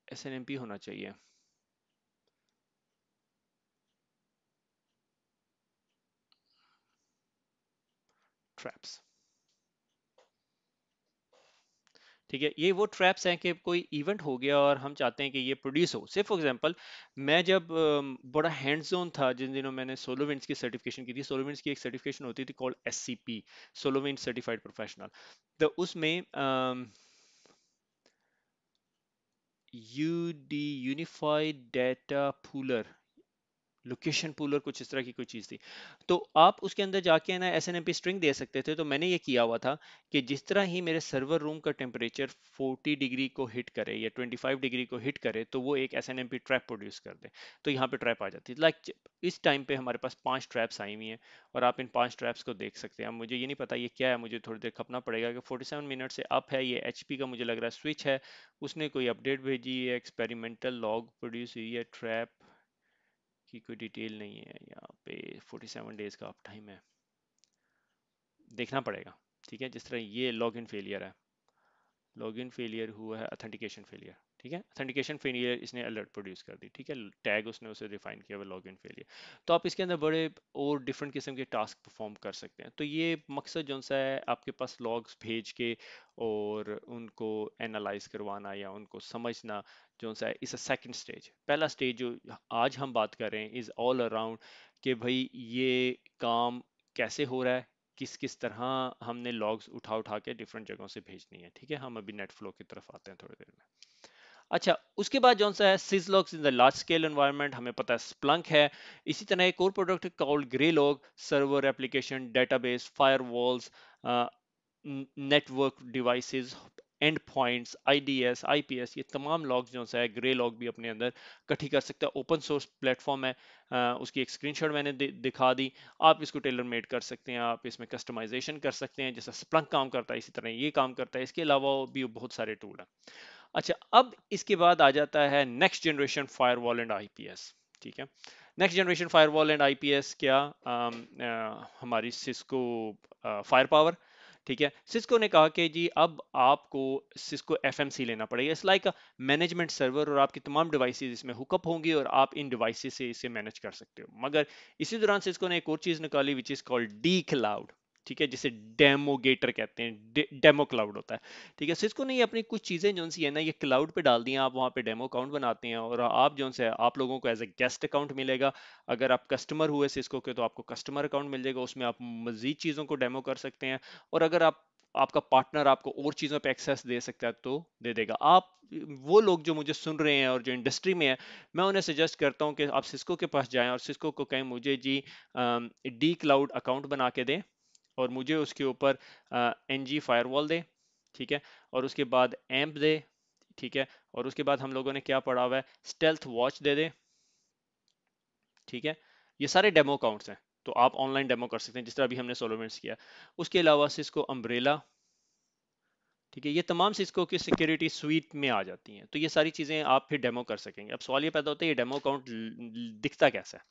SNMP होना चाहिए, ट्रैप्स। ठीक है, ये वो ट्रैप्स हैं कि कोई इवेंट हो गया और हम चाहते हैं कि ये प्रोड्यूस हो। से फॉर एग्जांपल, मैं जब बड़ा हैंड्स ऑन था, जिन दिनों मैंने सोलोविंड्स की सर्टिफिकेशन की थी, सोलोविंड्स की एक सर्टिफिकेशन होती थी called SCP, SolarWinds certified professional. तो उसमें UD unified data poller, location poller, कुछ इस तरह की कोई चीज थी। तो आप उसके अंदर जाके ना SNMP स्ट्रिंग दे सकते थे। तो मैंने ये किया हुआ था कि जिस तरह ही मेरे सर्वर रूम का टेम्परेचर 40 डिग्री को हिट करे या 25 डिग्री को हिट करे, तो वो एक SNMP ट्रैप प्रोड्यूस कर दे। तो यहाँ पे ट्रैप आ जाती है। लाइक इस टाइम पे हमारे पास 5 ट्रैप्स आई हुई हैं, और आप इन 5 ट्रैप्स को देख सकते हैं। अब मुझे ये नहीं पता ये क्या है, मुझे थोड़ी देर खपना पड़ेगा कि 47 मिनट से अप है। ये HP का मुझे लग रहा है स्विच है, उसने कोई अपडेट भेजी है, एक्सपेरिमेंटल लॉग प्रोड्यूस हुई है, ट्रैप की कोई डिटेल नहीं है यहाँ पे। 47 डेज का अप टाइम है, देखना पड़ेगा। ठीक है, जिस तरह ये लॉग इन फेलियर है, लॉग इन फेलियर हुआ है, अथेंटिकेशन फेलियर। ठीक है, अथेंटिकेशन फेलियर इसने अलर्ट प्रोड्यूस कर दी। ठीक है, टैग उसने उसे डिफाइन किया हुआ लॉग इन फेलियर। तो आप इसके अंदर बड़े और डिफरेंट किस्म के टास्क परफॉर्म कर सकते हैं। तो ये मकसद जो सा है आपके पास लॉग्स भेज के और उनको एनालाइज करवाना या उनको समझना, जो सा है इस सेकंड स्टेज। पहला स्टेज जो आज हम बात कर रहे हैं इज ऑल अराउंड कि भाई ये काम कैसे हो रहा है, किस किस तरह हमने लॉग्स उठा उठा के डिफरेंट जगहों से भेजनी है। ठीक है, हम अभी नेट फ्लो की तरफ आते हैं थोड़ी देर में। अच्छा, उसके बाद जौन सा है syslogs in the large scale environment, हमें पता है स्प्लंक है। इसी तरह एक और product called Graylog, server application database firewalls, network devices, end points, IDS IPS, ये तमाम लॉग्स जो है ग्रे लॉग भी अपने अंदर इकट्ठी कर सकता है। ओपन सोर्स प्लेटफॉर्म है, उसकी एक स्क्रीनशॉट मैंने दिखा दी। आप इसको टेलर मेड कर सकते हैं, आप इसमें कस्टमाइजेशन कर सकते हैं, जैसा स्प्लंक काम करता है इसी तरह ये काम करता है। इसके अलावा भी बहुत सारे टूल हैं। अच्छा, अब इसके बाद आ जाता है next generation firewall and IPS। ठीक है, next generation firewall and IPS क्या, हमारी सिस्को फायर पावर। ठीक है, सिस्को ने कहा कि जी अब आपको सिस्को FMC लेना पड़ेगा। इट्स लाइक मैनेजमेंट सर्वर, और आपकी तमाम डिवाइसेस इसमें हुकअप होंगी और आप इन डिवाइसेस से इसे मैनेज कर सकते हो। मगर इसी दौरान सिस्को ने एक और चीज निकाली विच इज कॉल्ड डी क्लाउड। ठीक है, जिसे डेमोगेटर कहते हैं, डेमो क्लाउड होता है। ठीक है, सिस्को ने ये अपनी कुछ चीजें जो सी है ना ये क्लाउड पे डाल दी हैं, आप वहाँ पे डेमो अकाउंट बनाते हैं और आप जो से आप लोगों को एज ए गेस्ट अकाउंट मिलेगा। अगर आप कस्टमर हुए सिस्को के तो आपको कस्टमर अकाउंट मिल जाएगा, उसमें आप मजीद चीजों को डेमो कर सकते हैं। और अगर आप आपका पार्टनर आपको और चीजों पे एक्सेस दे सकता है तो दे देगा। आप वो लोग जो मुझे सुन रहे हैं और जो इंडस्ट्री में है, मैं उन्हें सजेस्ट करता हूँ कि आप सिस्को के पास जाएं और सिस्को को कहें मुझे जी डी क्लाउड अकाउंट बना के दें और मुझे उसके ऊपर एन जी फायरवॉल दे। ठीक है, और उसके बाद एम्प दे। ठीक है, और उसके बाद हम लोगों ने क्या पढ़ा हुआ है, स्टेल्थ वॉच दे दे। ठीक है, ये सारे डेमो अकाउंट्स हैं, तो आप ऑनलाइन डेमो कर सकते हैं जिस तरह अभी हमने सोलोमेंट्स किया। उसके अलावा सिस्को अम्ब्रेला, ठीक है, ये तमाम सिस्को की सिक्योरिटी स्वीट में आ जाती हैं, तो ये सारी चीजें आप फिर डेमो कर सकेंगे। अब सवाल ये पैदा होता है ये डेमो अकाउंट दिखता कैसा है।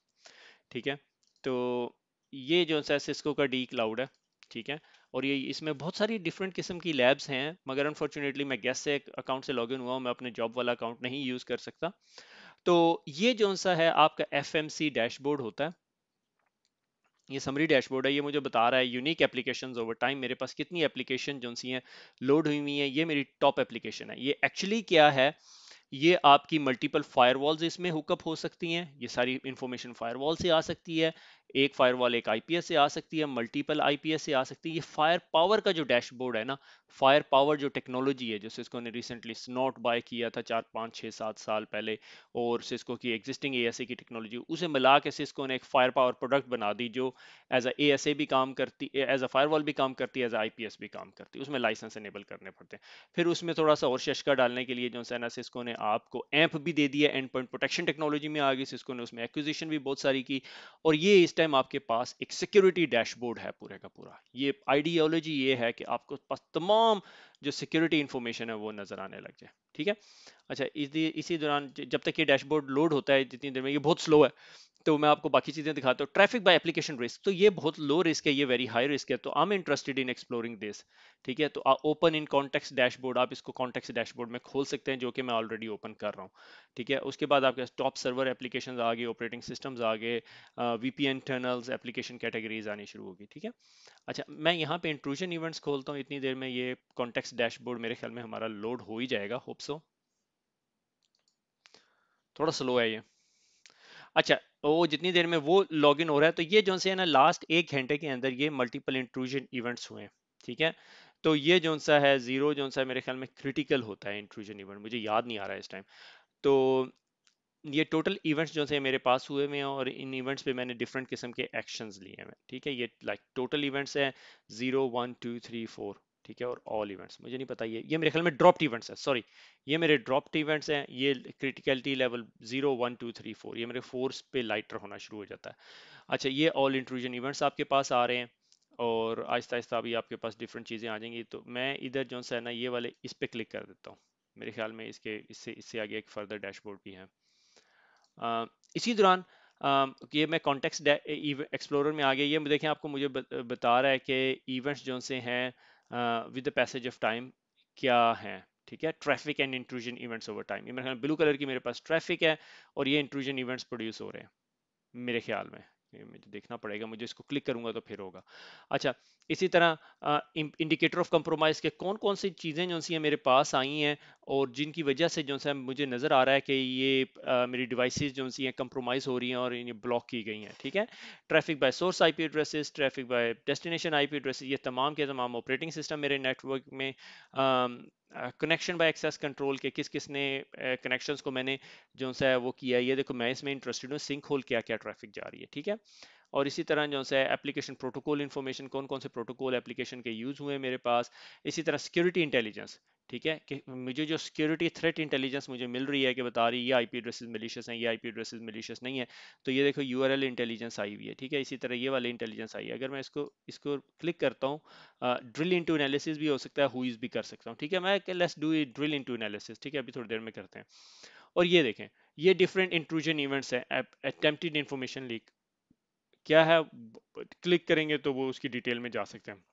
ठीक है, तो ये जो है सिस्को का डी क्लाउड है। ठीक है, और ये इसमें बहुत सारी डिफरेंट किस्म की लैब्स हैं, मगर अनफॉर्चुनेटली मैं गेस्ट से अकाउंट से लॉगिन हुआ हूं, मैं अपने जॉब वाला अकाउंट नहीं यूज कर सकता। तो ये जो सा है आपका एफएमसी डैशबोर्ड होता है, ये समरी डैशबोर्ड है, ये मुझे बता रहा है यूनिक एप्लीकेशंस ओवर टाइम, मेरे पास कितनी एप्लीकेशन जो सी हैं लोड हुई हुई हैं। ये मेरी टॉप एप्लीकेशन है। ये एक्चुअली क्या है, ये आपकी मल्टीपल फायरवॉल्स इसमें हुकअप हो सकती हैं, ये सारी इंफॉर्मेशन फायरवॉल से आ सकती है। एक फायरवॉल एक आईपीएस से आ सकती है, मल्टीपल आईपीएस से आ सकती है। ये फायर पावर का जो डैशबोर्ड है ना, फायर पावर जो टेक्नोलॉजी है जो सिस्को ने रिसेंटली स्नॉट बाय किया था 4 5 6 7 साल पहले, और सिस्को की एग्जिस्टिंग एएसए की टेक्नोलॉजी उसे मिला के सिस्को ने एक फायर पावर प्रोडक्ट बना दी जो एज ए एएसए भी काम करती, एज अ फायरवॉल भी काम करती है, एज आईपीएस भी काम करती है। उसमें लाइसेंस एनेबल करने पड़ते हैं। फिर उसमें थोड़ा सा और शशका डालने के लिए जो है ना सिस्को ने आपको एम्प भी दे दिया, एंड पॉइंट प्रोटेक्शन टेक्नोलॉजी में आ गई सिस्को ने, उसमें एक्विजिशन भी बहुत सारी की। और ये इस टाइम आपके पास एक सिक्योरिटी डैशबोर्ड है पूरे का पूरा। ये आइडियोलॉजी ये है कि आपको पास तमाम जो सिक्योरिटी इंफॉर्मेशन है वो नजर आने लग जाए। ठीक है, अच्छा इसी दौरान जब तक ये डैशबोर्ड लोड होता है, जितनी देर में ये बहुत स्लो है, तो मैं आपको बाकी चीजें दिखाता हूँ। ट्रैफिक बाय एप्लीकेशन रिस्क, तो ये बहुत लो रिस्क है, ये वेरी हाई रिस्क है, तो I am interested in exploring this. ठीक है, तो ओपन इन कॉन्टेक्स्ट डैशबोर्ड, आप इसको कॉन्टेक्स्ट डैशबोर्ड में खोल सकते हैं, जो कि मैं ऑलरेडी ओपन कर रहा हूँ। ठीक है, उसके बाद आपके टॉप सर्वर एप्लीकेशन आ गए, ऑपरेटिंग सिस्टम्स आ गए, वीपीएन टनल्स, एप्लीकेशन कैटेगरीज आनी शुरू होगी। ठीक है, अच्छा मैं यहाँ पे इंट्रूजन इवेंट्स खोलता हूँ, इतनी देर में ये कॉन्टेक्स्ट डैशबोर्ड मेरे ख्याल में हमारा लोड हो ही जाएगा, होप सो। थोड़ा स्लो है ये। अच्छा, वो जितनी देर में वो लॉगिन हो रहा है, तो ये जो से है ना लास्ट 1 घंटे के अंदर ये मल्टीपल इंट्रूजन इवेंट्स हुए हैं। ठीक है, तो ये जो सा है जीरो जो सा है मेरे ख्याल में क्रिटिकल होता है इंट्रूजन इवेंट, मुझे याद नहीं आ रहा है इस टाइम। तो ये टोटल इवेंट्स जो से मेरे पास हुए हुए हैं, और इन इवेंट्स पे मैंने डिफरेंट किस्म के एक्शंस लिए हैं। ठीक है, ये लाइक टोटल इवेंट्स है 0 1 2 3 4। ठीक है, और ऑल इवेंट्स मुझे नहीं पता, ये मेरे ख्याल में ड्रॉप्ड इवेंट्स है, सॉरी, ये मेरे ड्रॉप्ड इवेंट्स हैं। ये क्रिटिकलिटी लेवल 0 1 2 3 4, ये मेरे फोर्स पे लाइटर होना शुरू हो जाता है। अच्छा, ये ऑल इंट्रूजन इवेंट्स आपके पास आ रहे हैं, और आहिस्ता आहिस्ता अभी आपके पास डिफरेंट चीज़ें आ जाएंगी। तो मैं इधर जो है ना ये वाले इस पे क्लिक कर देता हूँ। मेरे ख्याल में इसके इससे इससे आगे एक फर्दर डैशबोर्ड भी है। इसी दौरान ये मैं कॉन्टेक्स्ट एक्सप्लोरर में आ गया, ये देखें आपको मुझे बता रहा है कि इवेंट्स जो से हैं with the passage of time क्या हैं। ठीक है, traffic and intrusion events over time, ये मेरे ख्याल ब्लू कलर की मेरे पास ट्रैफिक है, और ये इंट्रूजन इवेंट्स प्रोड्यूस हो रहे हैं मेरे ख्याल में। ये मुझे देखना पड़ेगा, मुझे इसको क्लिक करूंगा तो फिर होगा। अच्छा, इसी तरह इंडिकेटर ऑफ कंप्रोमाइज के कौन कौन सी चीज़ें जो सी हैं मेरे पास आई हैं, और जिनकी वजह से जो है मुझे नज़र आ रहा है कि ये मेरी डिवाइसेस जो सी हैं कंप्रोमाइज़ हो रही हैं और इन्हें ब्लॉक की गई हैं। ठीक है, traffic by source IP addresses, traffic by destination IP addresses, ये तमाम के तमाम ऑपरेटिंग सिस्टम मेरे नेटवर्क में, कनेक्शन बाय एक्सेस कंट्रोल के किस किस ने कनेक्शंस को मैंने जो सा है वो किया है। ये देखो मैं इसमें इंटरेस्टेड हूँ, सिंक होल क्या क्या ट्रैफिक जा रही है। ठीक है, और इसी तरह जो है एप्लीकेशन प्रोटोकॉल इन्फॉर्मेशन, कौन कौन से प्रोटोकॉल एप्लीकेशन के यूज हुए हैं मेरे पास। इसी तरह सिक्योरिटी इंटेलिजेंस, ठीक है, कि मुझे जो सिक्योरिटी थ्रेट इंटेलिजेंस मुझे मिल रही है कि बता रही है ये आईपी एड्रेसेस मिलीशियस हैं, ये आईपी एड्रेसेस मिलीशियस नहीं है। तो ये देखो यूआरएल इंटेलिजेंस आई हुई है। ठीक है, इसी तरह ये वाली इंटेलिजेंस आई है। अगर मैं इसको इसको क्लिक करता हूँ, ड्रिल इनटू एनालिसिस भी हो सकता है, हुईज भी कर सकता हूँ। ठीक है, मैं let's do it drill into analysis. ठीक है, अभी थोड़ी देर में करते हैं। और ये देखें, ये डिफरेंट इंट्रूजन इवेंट्स है, अटेम्प्टेड इंफॉर्मेशन लीक क्या है, क्लिक करेंगे तो वो उसकी डिटेल में जा सकते हैं।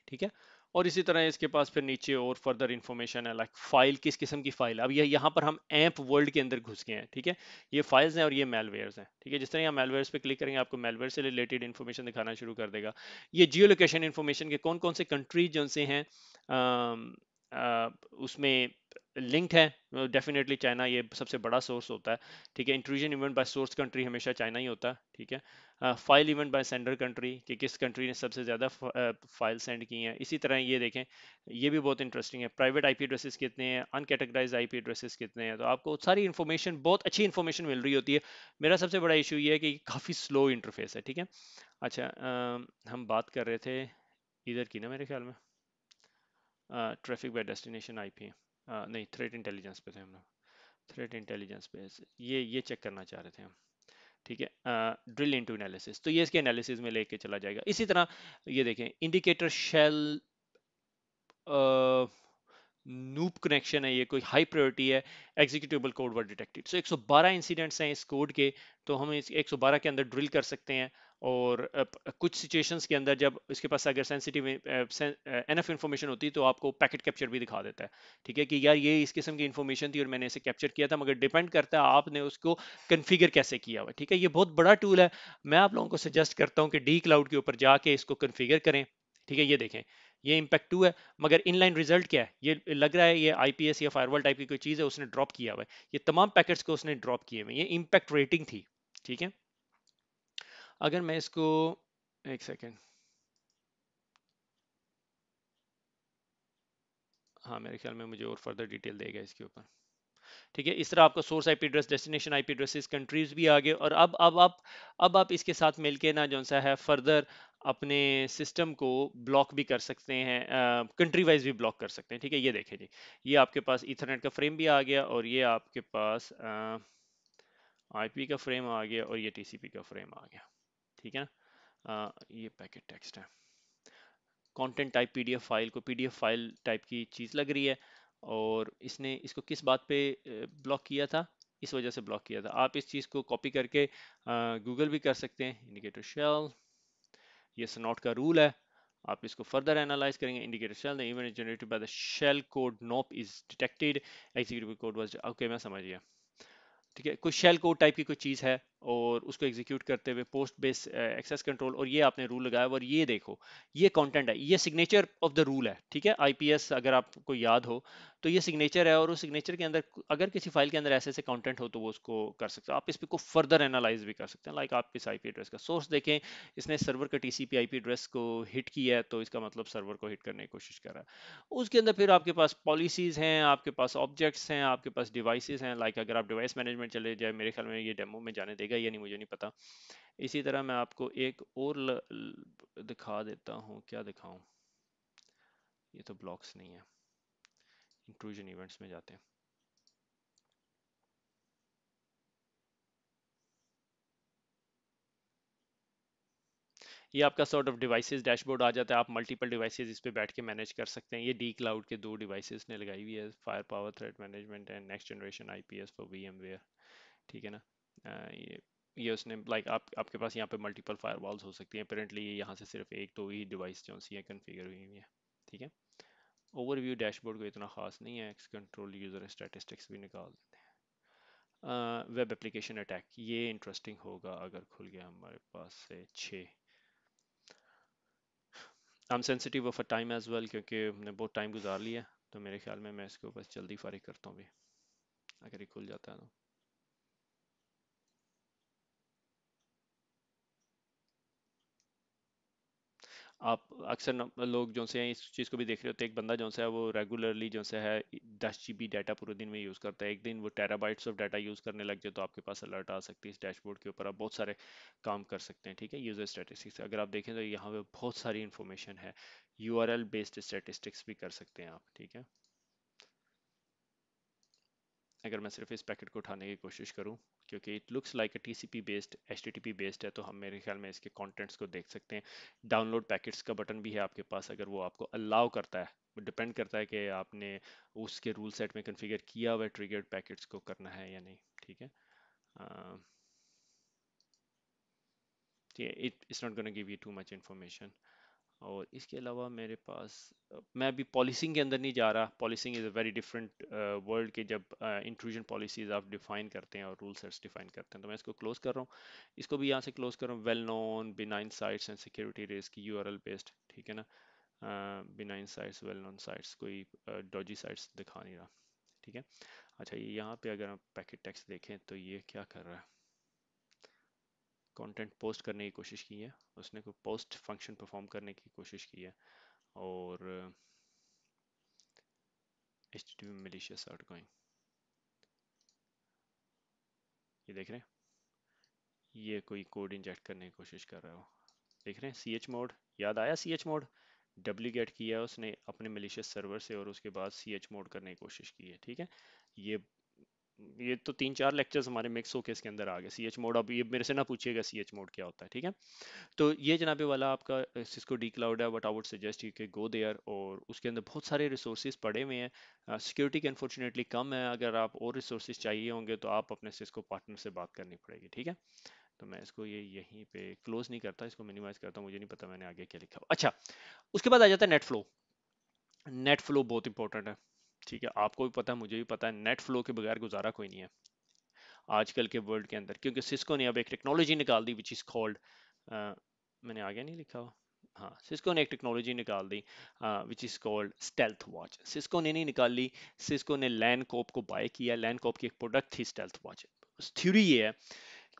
ठीक है, और इसी तरह इसके पास फिर नीचे और फर्दर इंफॉर्मेशन है, लाइक फाइल किस किस्म की फाइल। अब ये यहाँ पर हम एम्प वर्ल्ड के अंदर घुस गए हैं, ठीक है। ये फाइल्स हैं और ये मेलवेयर्स हैं, ठीक है। जिस तरह यहाँ मेलवेयर्स पे क्लिक करेंगे आपको मेलवेयर से रिलेटेड इन्फॉर्मेशन दिखाना शुरू कर देगा। ये जियो लोकेशन इन्फॉर्मेशन के कौन कौन से कंट्रीज जो से हैं उसमें लिंक्ड है। डेफिनेटली चाइना ये सबसे बड़ा सोर्स होता है, ठीक है। Intrusion event bye source country हमेशा चाइना ही होता है, ठीक है। File event bye sender country कि किस कंट्री ने सबसे ज़्यादा फाइल सेंड की हैं। इसी तरह ये देखें, ये भी बहुत इंटरेस्टिंग है, प्राइवेट आईपी एड्रेसेस कितने हैं, अनकैटेगराइज्ड आईपी एड्रेसेस कितने हैं। तो आपको सारी इन्फॉर्मेशन, बहुत अच्छी इन्फॉर्मेशन मिल रही होती है। मेरा सबसे बड़ा इशू ये है कि काफ़ी स्लो इंटरफेस है, ठीक है। अच्छा, हम बात कर रहे थे इधर की ना, मेरे ख्याल में ट्रैफिक बाय डेस्टिनेशन आईपी, नहीं, थ्रेट इंटेलिजेंस पे थे हम लोग। थ्रेट इंटेलिजेंस पे ये चेक करना चाह रहे थे हम, ठीक है। ड्रिल इनटू एनालिसिस, तो ये इसके एनालिसिस में लेके चला जाएगा। इसी तरह ये देखें, इंडिकेटर शेल नूप कनेक्शन है, ये कोई हाई प्रायोरिटी है, एग्जीक्यूटेबल कोड वर डिटेक्टेड। सो 112 इंसिडेंट्स हैं इस कोड के, तो हम इस 112 के अंदर ड्रिल कर सकते हैं। और कुछ सिचुएशंस के अंदर जब इसके पास अगर सेंसिटिव एनफ इंफॉर्मेशन होती है तो आपको पैकेट कैप्चर भी दिखा देता है, ठीक है, कि यार ये इस किस्म की इंफॉर्मेशन थी और मैंने इसे कैप्चर किया था। मगर डिपेंड करता है आपने उसको कन्फिगर कैसे किया हुआ, ठीक है। ये बहुत बड़ा टूल है, मैं आप लोगों को सजेस्ट करता हूँ कि डी क्लाउड के ऊपर जाके इसको कन्फिगर करें, ठीक है। ये देखें, ये इम्पैक्ट 2 है, मगर इनलाइन रिजल्ट क्या है, ये लग रहा है ये आईपीएस या फायरवॉल टाइप की कोई चीज़ है, उसने ड्रॉप किया हुआ है। ये तमाम पैकेट्स को उसने ड्रॉप किए हुए, ये इम्पैक्ट रेटिंग थी, ठीक है। अगर मैं इसको, एक सेकेंड, हाँ मेरे ख्याल में मुझे और फर्दर डिटेल देगा इसके ऊपर, ठीक है। इस तरह आपको source IP address, destination IP addresses, countries भी आ गए। और अब आप इसके साथ मिलके ना जो सा है फर्दर अपने सिस्टम को ब्लॉक भी कर सकते हैं, कंट्री वाइज भी ब्लॉक कर सकते हैं, ठीक है। ये देखें जी, ये आपके पास ईथरनेट का फ्रेम भी आ गया और ये आपके पास आईपी का फ्रेम आ गया और ये टीसीपी का फ्रेम आ गया, ठीक है ना। ये पैकेट टेक्स्ट है, कंटेंट टाइप पीडीएफ फाइल को पीडीएफ फाइल टाइप की चीज़ लग रही है। और इसने इसको किस बात पे ब्लॉक किया था, इस वजह से ब्लॉक किया था। आप इस चीज़ को कॉपी करके गूगल भी कर सकते हैं। इंडिकेटर शेल, ये स्नॉट का रूल है, आप इसको फर्दर एनालाइज करेंगे। Indicator shell the event generated by the shell code NOP is detected, executive code was, okay मैं समझ गया, ठीक है। कोई शेल कोड टाइप की कोई चीज़ है और उसको एग्जीक्यूट करते हुए पोस्ट बेस एक्सेस कंट्रोल, और ये आपने रूल लगाया हुआ। और ये देखो, ये कंटेंट है, ये सिग्नेचर ऑफ द रूल है, ठीक है। आईपीएस अगर आपको याद हो तो ये सिग्नेचर है, और उस सिग्नेचर के अंदर अगर किसी फाइल के अंदर ऐसे ऐसे कंटेंट हो तो वो उसको कर सकते हो। आप इस पे को फर्दर एनालाइज भी कर सकते हैं, लाइक आप इस आईपी एड्रेस का सोर्स देखें, इसने सर्वर का टीसीपी आईपी एड्रेस को हिट किया है, तो इसका मतलब सर्वर को हिट करने की कोशिश कर रहा है। उसके अंदर फिर आपके पास पॉलिसीज हैं, आपके पास ऑब्जेक्ट्स हैं, आपके पास डिवाइसेस हैं। लाइक अगर आप डिवाइस मैनेजमेंट चले जाए, मेरे ख्याल में ये डेमो में जाने देगा या नहीं मुझे नहीं पता। इसी तरह मैं आपको एक और दिखा देता हूँ, क्या दिखाऊं, ये तो ब्लॉक्स नहीं है, इंट्रूजन इवेंट्स में जाते हैं। ये आपका सॉर्ट ऑफ डिवाइसेस डैशबोर्ड आ जाता है, आप मल्टीपल डिवाइसेस इस पे बैठ के मैनेज कर सकते हैं। ये डी क्लाउड के 2 डिवाइसेस ने लगाई हुई है, fire power threat management and next generation IPS for VMware, ठीक है ना। ये उसने लाइक आपके पास यहाँ पे मल्टीपल फायरवॉल्स हो सकती हैं। अपेरेंटली ये यहाँ से सिर्फ एक दो ही डिवाइस जो सी है कन्फिगर हुई हुई है, ठीक है। ओवरव्यू डैशबोर्ड को इतना खास नहीं है, एक्स कंट्रोल यूजर स्टैटिस्टिक्स भी निकाल देते हैं। वेब एप्लीकेशन अटैक, ये इंटरेस्टिंग होगा अगर खुल गया हमारे पास से 6। I am sensitive of a time as well, क्योंकि हमने बहुत टाइम गुजार लिया, तो मेरे ख्याल में मैं इसको बस जल्दी फारिग करता हूँ भी, अगर ये खुल जाता है तो। आप अक्सर लोग जो से हैं इस चीज़ को भी देख रहे होते हैं, एक बंदा जो सा है वो रेगुलरली जो सा है 10 GB डाटा पूरे दिन में यूज़ करता है, एक दिन वो टेराबाइट्स ऑफ डाटा यूज़ करने लग जाए तो आपके पास अलर्ट आ सकती है। इस डैशबोर्ड के ऊपर आप बहुत सारे काम कर सकते हैं, ठीक है। यूज़र स्टैटिस्टिक्स अगर आप देखें तो यहाँ पे बहुत सारी इंफॉर्मेशन है, यूआरएल बेस्ड स्टैटिस्टिक्स भी कर सकते हैं आप, ठीक है। अगर मैं सिर्फ इस पैकेट को उठाने की कोशिश करूं, क्योंकि it looks like a TCP based HTTP based है, तो हम मेरे ख्याल में इसके कंटेंट्स को देख सकते हैं। डाउनलोड पैकेट्स का बटन भी है आपके पास, अगर वो आपको अलाउ करता है। वो डिपेंड करता है कि आपने उसके रूल सेट में कॉन्फ़िगर किया हुआ ट्रिगर्ड पैकेट्स को करना है या नहीं, ठीक है। It it's not gonna give you too much information. और इसके अलावा मेरे पास मैं अभी पॉलिसिंग के अंदर नहीं जा रहा। Policing is a very different world के जब इंट्रूजन पॉलिसीज आप डिफाइन करते हैं और रूल सेट्स डिफाइन करते हैं। तो मैं इसको क्लोज कर रहा हूँ, इसको भी यहाँ से क्लोज कर रहा हूँ। Well known benign sites and security risk URL based, ठीक है ना। Benign sites, well known sites, कोई डॉजी साइट्स दिखा नहीं रहा, ठीक है। अच्छा, ये यहाँ पे अगर हम पैकेट टेक्स्ट देखें तो ये क्या कर रहा है, कंटेंट पोस्ट करने की कोशिश की है उसने, कोई पोस्ट फंक्शन परफॉर्म करने की कोशिश की है। और HTTP malicious outgoing, ये देख रहे हैं, ये कोई कोड इंजेक्ट करने की कोशिश कर रहा हो। देख रहे हैं सी एच मोड, याद आया सी एच मोड, डुप्लीकेट किया है उसने अपने मिलिशियस सर्वर से और उसके बाद सी एच मोड करने की कोशिश की है, ठीक है। ये ये तो 3-4 लेक्चर्स हमारे मिक्स होके इसके अंदर आ गए। सी एच मोड, अब ये मेरे से ना पूछिएगा सी एच मोड क्या होता है, ठीक है। तो ये जनाबे वाला आपका सिस्को डी क्लाउड है, but I would suggest you के गो देयर, और उसके अंदर बहुत सारे रिसोर्सेज पड़े हुए हैं। सिक्योरिटी के अनफॉर्चुनेटली कम है, अगर आप और रिसोर्सेज चाहिए होंगे तो आप अपने सिस्को पार्टनर से बात करनी पड़ेगी, ठीक है। तो मैं इसको ये यहीं पे क्लोज नहीं करता, इसको मिनिमाइज करता हूँ, मुझे नहीं पता मैंने आगे क्या लिखा हो। अच्छा, उसके बाद आ जाता है नेट फ्लो। नेट फ्लो बहुत इंपॉर्टेंट है, ठीक है, आपको भी पता है मुझे भी पता है, नेट फ्लो के बगैर गुजारा कोई नहीं है आजकल के वर्ल्ड के अंदर, क्योंकि सिस्को ने अब एक टेक्नोलॉजी निकाल दी विच इज कॉल्ड, मैंने आगे नहीं लिखा हुआ, हाँ, सिस्को ने एक टेक्नोलॉजी निकाल दी which is called Stealthwatch. Cisco ने नहीं निकाल ली, सिस्को ने लैन कोप को बाय किया, लैन कोप की एक प्रोडक्ट थी स्टेल्थ वॉच। थ्योरी ये है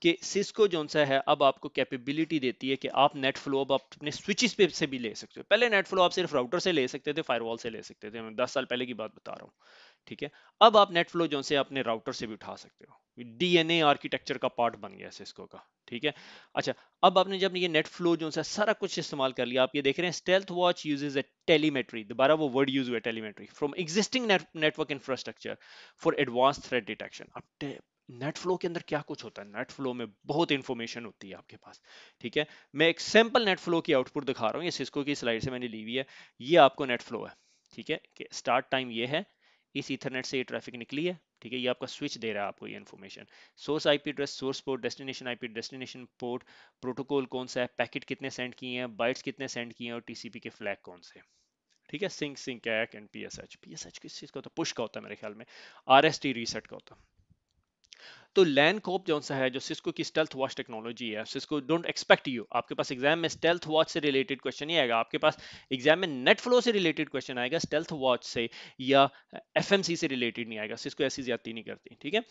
कि सिस्को जो सा है अब आपको कैपेबिलिटी देती है कि आप नेट फ्लो अब आप अपने स्विचेस पे से भी ले सकते हो। पहले नेट फ्लो आप सिर्फ राउटर से ले सकते थे, फायरवॉल से ले सकते थे, मैं 10 साल पहले की बात बता रहा हूँ, ठीक है। अब आप नेट फ्लो जो से अपने राउटर से भी उठा सकते हो, डीएनए आर्किटेक्चर का पार्ट बन गया सिस्को का, ठीक है। अच्छा, अब आपने जब ये नेट फ्लो जो है सारा कुछ इस्तेमाल कर लिया, आप ये देख रहे हैं stealth watch uses a telemetry, दोबारा वो वर्ड यूज हुआ telemetry, from existing network infrastructure for advance threat detection. अब नेट फ्लो के अंदर क्या कुछ होता है, नेट फ्लो में बहुत इंफॉर्मेशन होती है आपके पास, ठीक है। मैं एक सैंपल नेट फ्लो की आउटपुट दिखा रहा हूँ, ये सिस्को की स्लाइड से मैंने ली हुई है। ये आपको नेट फ्लो है, ठीक है, कि स्टार्ट टाइम ये है, इस ईथरनेट से ये ट्रैफिक निकली है, ठीक है, ये आपका स्विच दे रहा है आपको ये information. Source IP address, source port, destination IP, destination port, protocol कौन सा है, पैकेट कितने सेंड किए हैं, बाइट्स कितने सेंड किए हैं, और टीसीपी के फ्लैग कौन से, ठीक है। SYN, SYN ACK and PSH. PSH किस चीज का होता है, पुश का होता है मेरे ख्याल में, आरएसटी रीसेट का होता है। तो लैन कोप जो सा है, जो सिस्को की स्टेल्थ वॉच टेक्नोलॉजी है, सिस्को डोंट एक्सपेक्ट यू, आपके पास एग्जाम में स्टेल्थ वॉच से रिलेटेड क्वेश्चन नहीं आएगा, आपके पास एग्जाम में नेट फ्लो से रिलेटेड क्वेश्चन आएगा, स्टेल्थ वॉच से या एफएमसी से रिलेटेड नहीं आएगा। सिस्को ऐसी ज्यादती नहीं करती, ठीक है।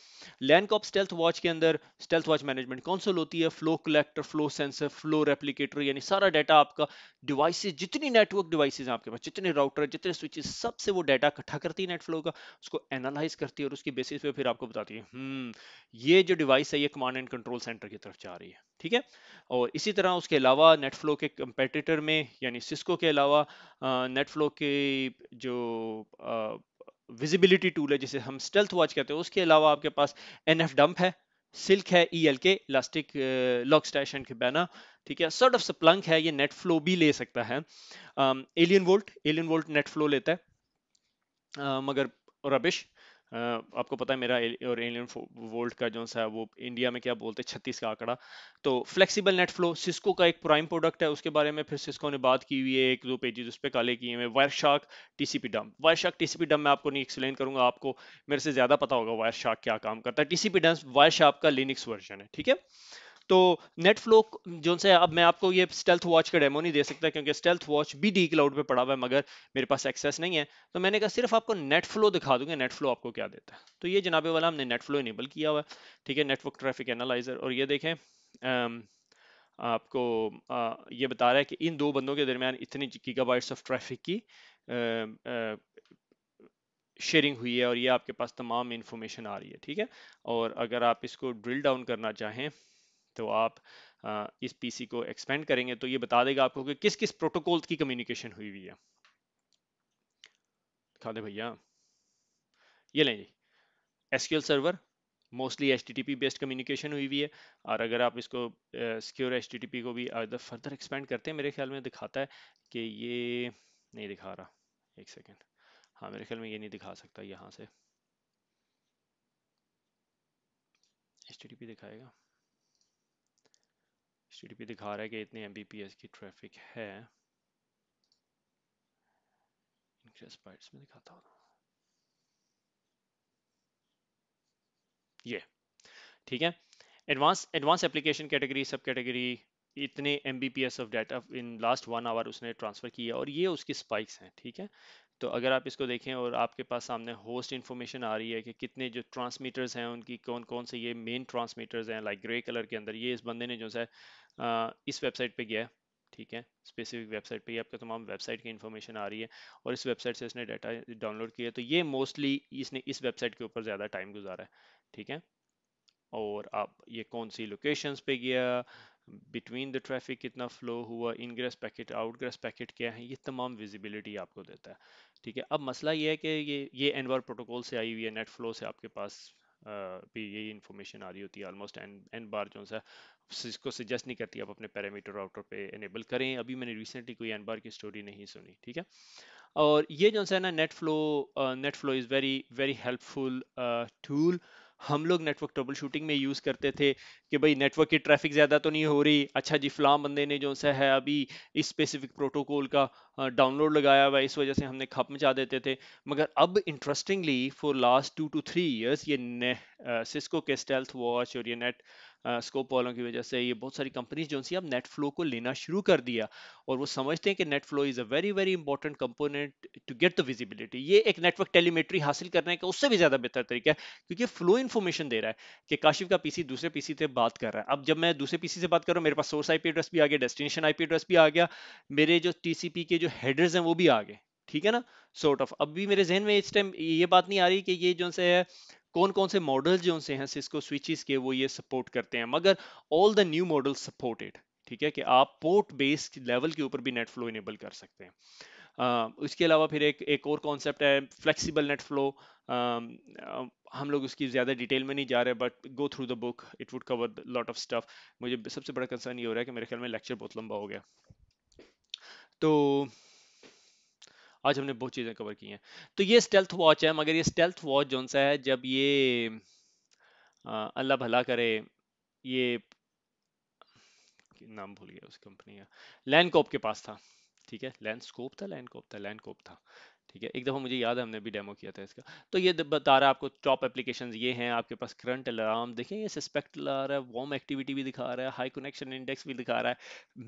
लैन कोप स्टेल्थ वॉच के अंदर स्टेल्थ वॉच मैनेजमेंट कंसोल होती है, flow collector, flow sensor, flow replicator, यानी सारा डाटा आपका डिवाइसेस, जितनी नेटवर्क डिवाइसेस हैं आपके पास, जितने राउटर, जितने स्विचेस, सबसे वो डाटा इकट्ठा करती है नेट फ्लो का, उसको एनालाइज करती है और उसकी बेसिस पे फिर आपको बताती है ये जो डिवाइस है ये कमांड एंड कंट्रोल सेंटर की तरफ जा रही है, ठीक है। और इसी तरह उसके अलावा नेटफ्लो के कंपेटिटर में, यानी सिस्को के अलावा नेटफ्लो के जो विजिबिलिटी टूल है जिसे हम स्टेल्थ वॉच कहते हैं, उसके अलावा आपके पास एनएफ डंप है, सिल्क है, ELK Elastic Logstash and Kibana, ठीक है, सॉर्ट ऑफ स्प्लंक है, ये नेट फ्लो भी ले सकता है। एलियन वोल्ट नेट फ्लो लेता है, मगर रबिश। आपको पता है मेरा और एलियन वोल्ट का जो सा है वो इंडिया में क्या बोलते हैं 36 का आंकड़ा। तो फ्लेक्सिबल नेट फ्लो सिस्को का एक प्राइम प्रोडक्ट है, उसके बारे में फिर सिस्को ने बात की हुई है, 1-2 पेजेस उस पर काले किए हुए। Wireshark TCP dump, Wireshark TCP dump मैं आपको नहीं एक्सप्लेन करूंगा, आपको मेरे से ज्यादा पता होगा वायरशार्क क्या काम करता है। टीसीपी डंप वायरशार्क का लिनक्स वर्जन है, ठीक है। तो नेट फ्लो जो से, अब मैं आपको ये स्टेल्थ वॉच का डेमो नहीं दे सकता क्योंकि स्टेल्थ वॉच भी डी क्लाउड पे पड़ा हुआ है, मगर मेरे पास एक्सेस नहीं है। तो मैंने कहा सिर्फ आपको नेट फ्लो दिखा दूंगा, नेट फ्लो आपको क्या देता है। तो ये जनाबे वाला हमने नेट फ्लो इनेबल किया हुआ है, ठीक है, नेटवर्क ट्रैफिक एनालाइजर। और ये देखें, आपको ये बता रहा है कि इन दो बंदों के दरमियान इतनी गीगाबाइट्स ऑफ ट्रैफिक की शेयरिंग हुई है, और ये आपके पास तमाम इंफॉर्मेशन आ रही है, ठीक है। और अगर आप इसको ड्रिल डाउन करना चाहें तो आप इस पीसी को एक्सपेंड करेंगे तो ये बता देगा आपको कि किस किस प्रोटोकॉल की कम्युनिकेशन हुई हुई है। दिखा दे भैया, ये लें जी, SQL server, mostly HTTP based communication हुई हुई है। और अगर आप इसको सिक्योर HTTP को भी फर्दर एक्सपेंड करते हैं, मेरे ख्याल में दिखाता है कि ये नहीं दिखा रहा, एक सेकेंड, हाँ मेरे ख्याल में ये नहीं दिखा सकता यहाँ से, HTTP दिखाएगा, HTTP दिखा रहा है कि इतने MBPS की ट्रैफिक है, इंग्रेस बाइट्स में दिखाता हूँ ये, ठीक है। Advance advance application category sub category इतने Mbps of data in last 1 hour उसने ट्रांसफर किया और ये उसकी स्पाइक्स हैं, ठीक है। तो अगर आप इसको देखें और आपके पास सामने होस्ट इन्फॉर्मेशन आ रही है कि कितने जो ट्रांसमीटर्स हैं उनकी कौन कौन से ये मेन ट्रांसमीटर्स हैं, लाइक ग्रे कलर के अंदर, ये इस बंदे ने जो है इस वेबसाइट पे गया है, ठीक है। स्पेसिफिक वेबसाइट पे आपका तमाम वेबसाइट की इन्फॉर्मेशन आ रही है और इस वेबसाइट से इसने डाटा डाउनलोड किया, तो ये मोस्टली इसने इस वेबसाइट के ऊपर ज़्यादा टाइम गुजारा है, ठीक है। और आप ये कौन सी लोकेशंस पे गया, बिटवीन द ट्रैफिक कितना फ्लो हुआ, इनग्रेस पैकेट आउटग्रेस पैकेट क्या है, ये तमाम विजिबिलिटी आपको देता है, ठीक है। अब मसला ये है कि ये एनवर प्रोटोकॉल से आई हुई है, नेट फ्लो से आपके पास भी यही इन्फॉर्मेशन आ रही होती है ऑलमोस्ट एन बार, जो सा इसको सजेस्ट नहीं करती आप अपने पैरामीटर राउटर पे एनेबल करें। अभी मैंने रिसेंटली कोई एन बार की स्टोरी नहीं सुनी, ठीक है। और ये जो है ना net flow is very very helpful tool. हम लोग नेटवर्क ट्रबल शूटिंग में यूज़ करते थे कि भाई नेटवर्क की ट्रैफिक ज़्यादा तो नहीं हो रही, अच्छा जी फलां बंदे ने जो सा है अभी इस स्पेसिफिक प्रोटोकॉल का डाउनलोड लगाया हुआ है, इस वजह से हमने खप मचा देते थे। मगर अब interestingly for last 2 to 3 years ये सिस्को के स्टेल्थ वॉच और ये नेट स्कोप वालों की वजह से ये बहुत सारी कंपनीज जो सी अब नेट फ्लो को लेना शुरू कर दिया और वो समझते हैं कि net flow is a very very important component to get the visibility. ये एक नेटवर्क टेलीमेट्री हासिल करने का उससे भी ज़्यादा बेहतर तरीका है, क्योंकि फ्लो इन्फॉर्मेशन दे रहा है कि काशिफ का पीसी दूसरे पीसी से बात कर रहा है। अब जब मैं दूसरे पीसी से बात कर रहा हूँ, मेरे पास सोर्स आईपी एड्रेस भी आ गया, डेस्टिनेशन आईपी एड्रेस भी आ गया, मेरे जो टीसीपी के जो हेडर्स हैं वो भी आ गए, ठीक है ना। सॉर्ट ऑफ अब भी मेरे जहन में इस टाइम ये बात नहीं आ रही कि ये जो से है कौन कौन से मॉडल्स जो से हैं सिस्को स्विचेस के वो ये सपोर्ट करते हैं, मगर all the new models supported, ठीक है, कि आप पोर्ट बेस्ड लेवल के ऊपर भी नेट फ्लो इनेबल कर सकते हैं। इसके अलावा फिर एक और कॉन्सेप्ट है फ्लेक्सिबल नेट फ्लो। हम लोग उसकी ज़्यादा डिटेल में नहीं जा रहे, but go through the book, it would cover lot of stuff. मुझे सबसे बड़ा कंसर्न ये हो रहा है कि मेरे ख्याल में लेक्चर बहुत लंबा हो गया, तो आज हमने बहुत चीज़ें कवर की हैं। तो ये स्टेल्थ वॉच है, मगर ये स्टेल्थ वॉच जो सा है जब ये अल्लाह भला करे, ये नाम भूल गया उस कंपनी का, लैंडकोप के पास था, ठीक है। लैंडस्कोप था, लैंडकोप था, ठीक है। एक दफ़ा मुझे याद है हमने भी डेमो किया था इसका। तो ये बता रहा है आपको टॉप एप्लीकेशंस ये हैं आपके पास, करंट अलार्म देखें, ये सस्पेक्ट ला रहा है, वार्म एक्टिविटी भी दिखा रहा है, हाई कनेक्शन इंडेक्स भी दिखा रहा है।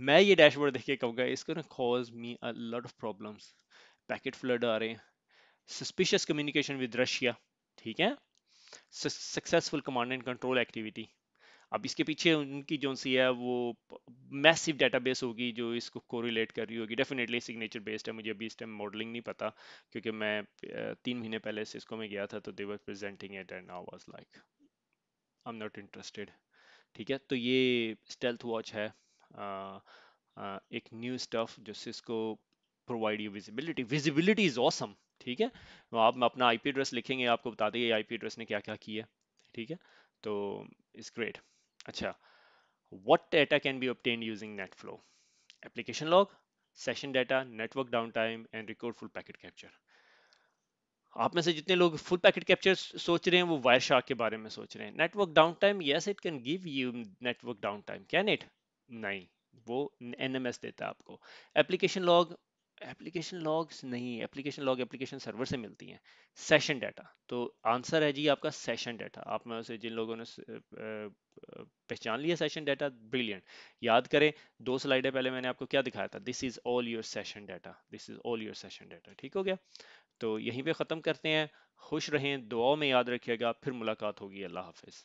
मैं ये डैशबोर्ड देख के कहूँगा इसको ना cause me a lot of problems, packet flood आ रहे हैं, सस्पिशियस कम्युनिकेशन विद रशिया, ठीक है, successful command and control activity. अब इसके पीछे उनकी जो सी है वो मैसिव डेटाबेस होगी जो इसको कोरिलेट कर रही होगी, डेफिनेटली सिग्नेचर बेस्ड है। मुझे अभी इस टाइम मॉडलिंग नहीं पता, क्योंकि मैं 3 महीने पहले सिस्को में गया था, तो they were presenting it and I was like I am not interested, ठीक है। तो ये स्टेल्थ वॉच है, एक न्यू स्टफ जो Cisco provide you visibility, visibility is awesome, ठीक है। तो आप अपना आईपी एड्रेस लिखेंगे, आपको बता देंगे आईपी एड्रेस ने क्या क्या किया, ठीक है। तो इट्स ग्रेट। अच्छा, what data can be obtained using NetFlow? Application log, session data, network downtime, and record full packet capture. आप में से जितने लोग फुल पैकेट कैप्चर सोच रहे हैं वो वायर शार्क के बारे में सोच रहे हैं। Network down time, yes it can give you network down time, can it? नहीं, वो एनएमएस देता है आपको। एप्लीकेशन लॉग, एप्लीकेशन लॉग्स नहीं, एप्लीकेशन लॉग एप्लीकेशन सर्वर से मिलती हैं। सेशन डाटा, तो आंसर है जी आपका सेशन डाटा। आप में से जिन लोगों ने पहचान लिया सेशन डाटा, ब्रिलियंट। याद करें, 2 स्लाइडें पहले मैंने आपको क्या दिखाया था, this is all your session data, this is all your session data, ठीक हो गया। तो यहीं पे ख़त्म करते हैं। खुश रहें, दुआओं में याद रखिएगा, फिर मुलाकात होगी। अल्लाह हाफिज़।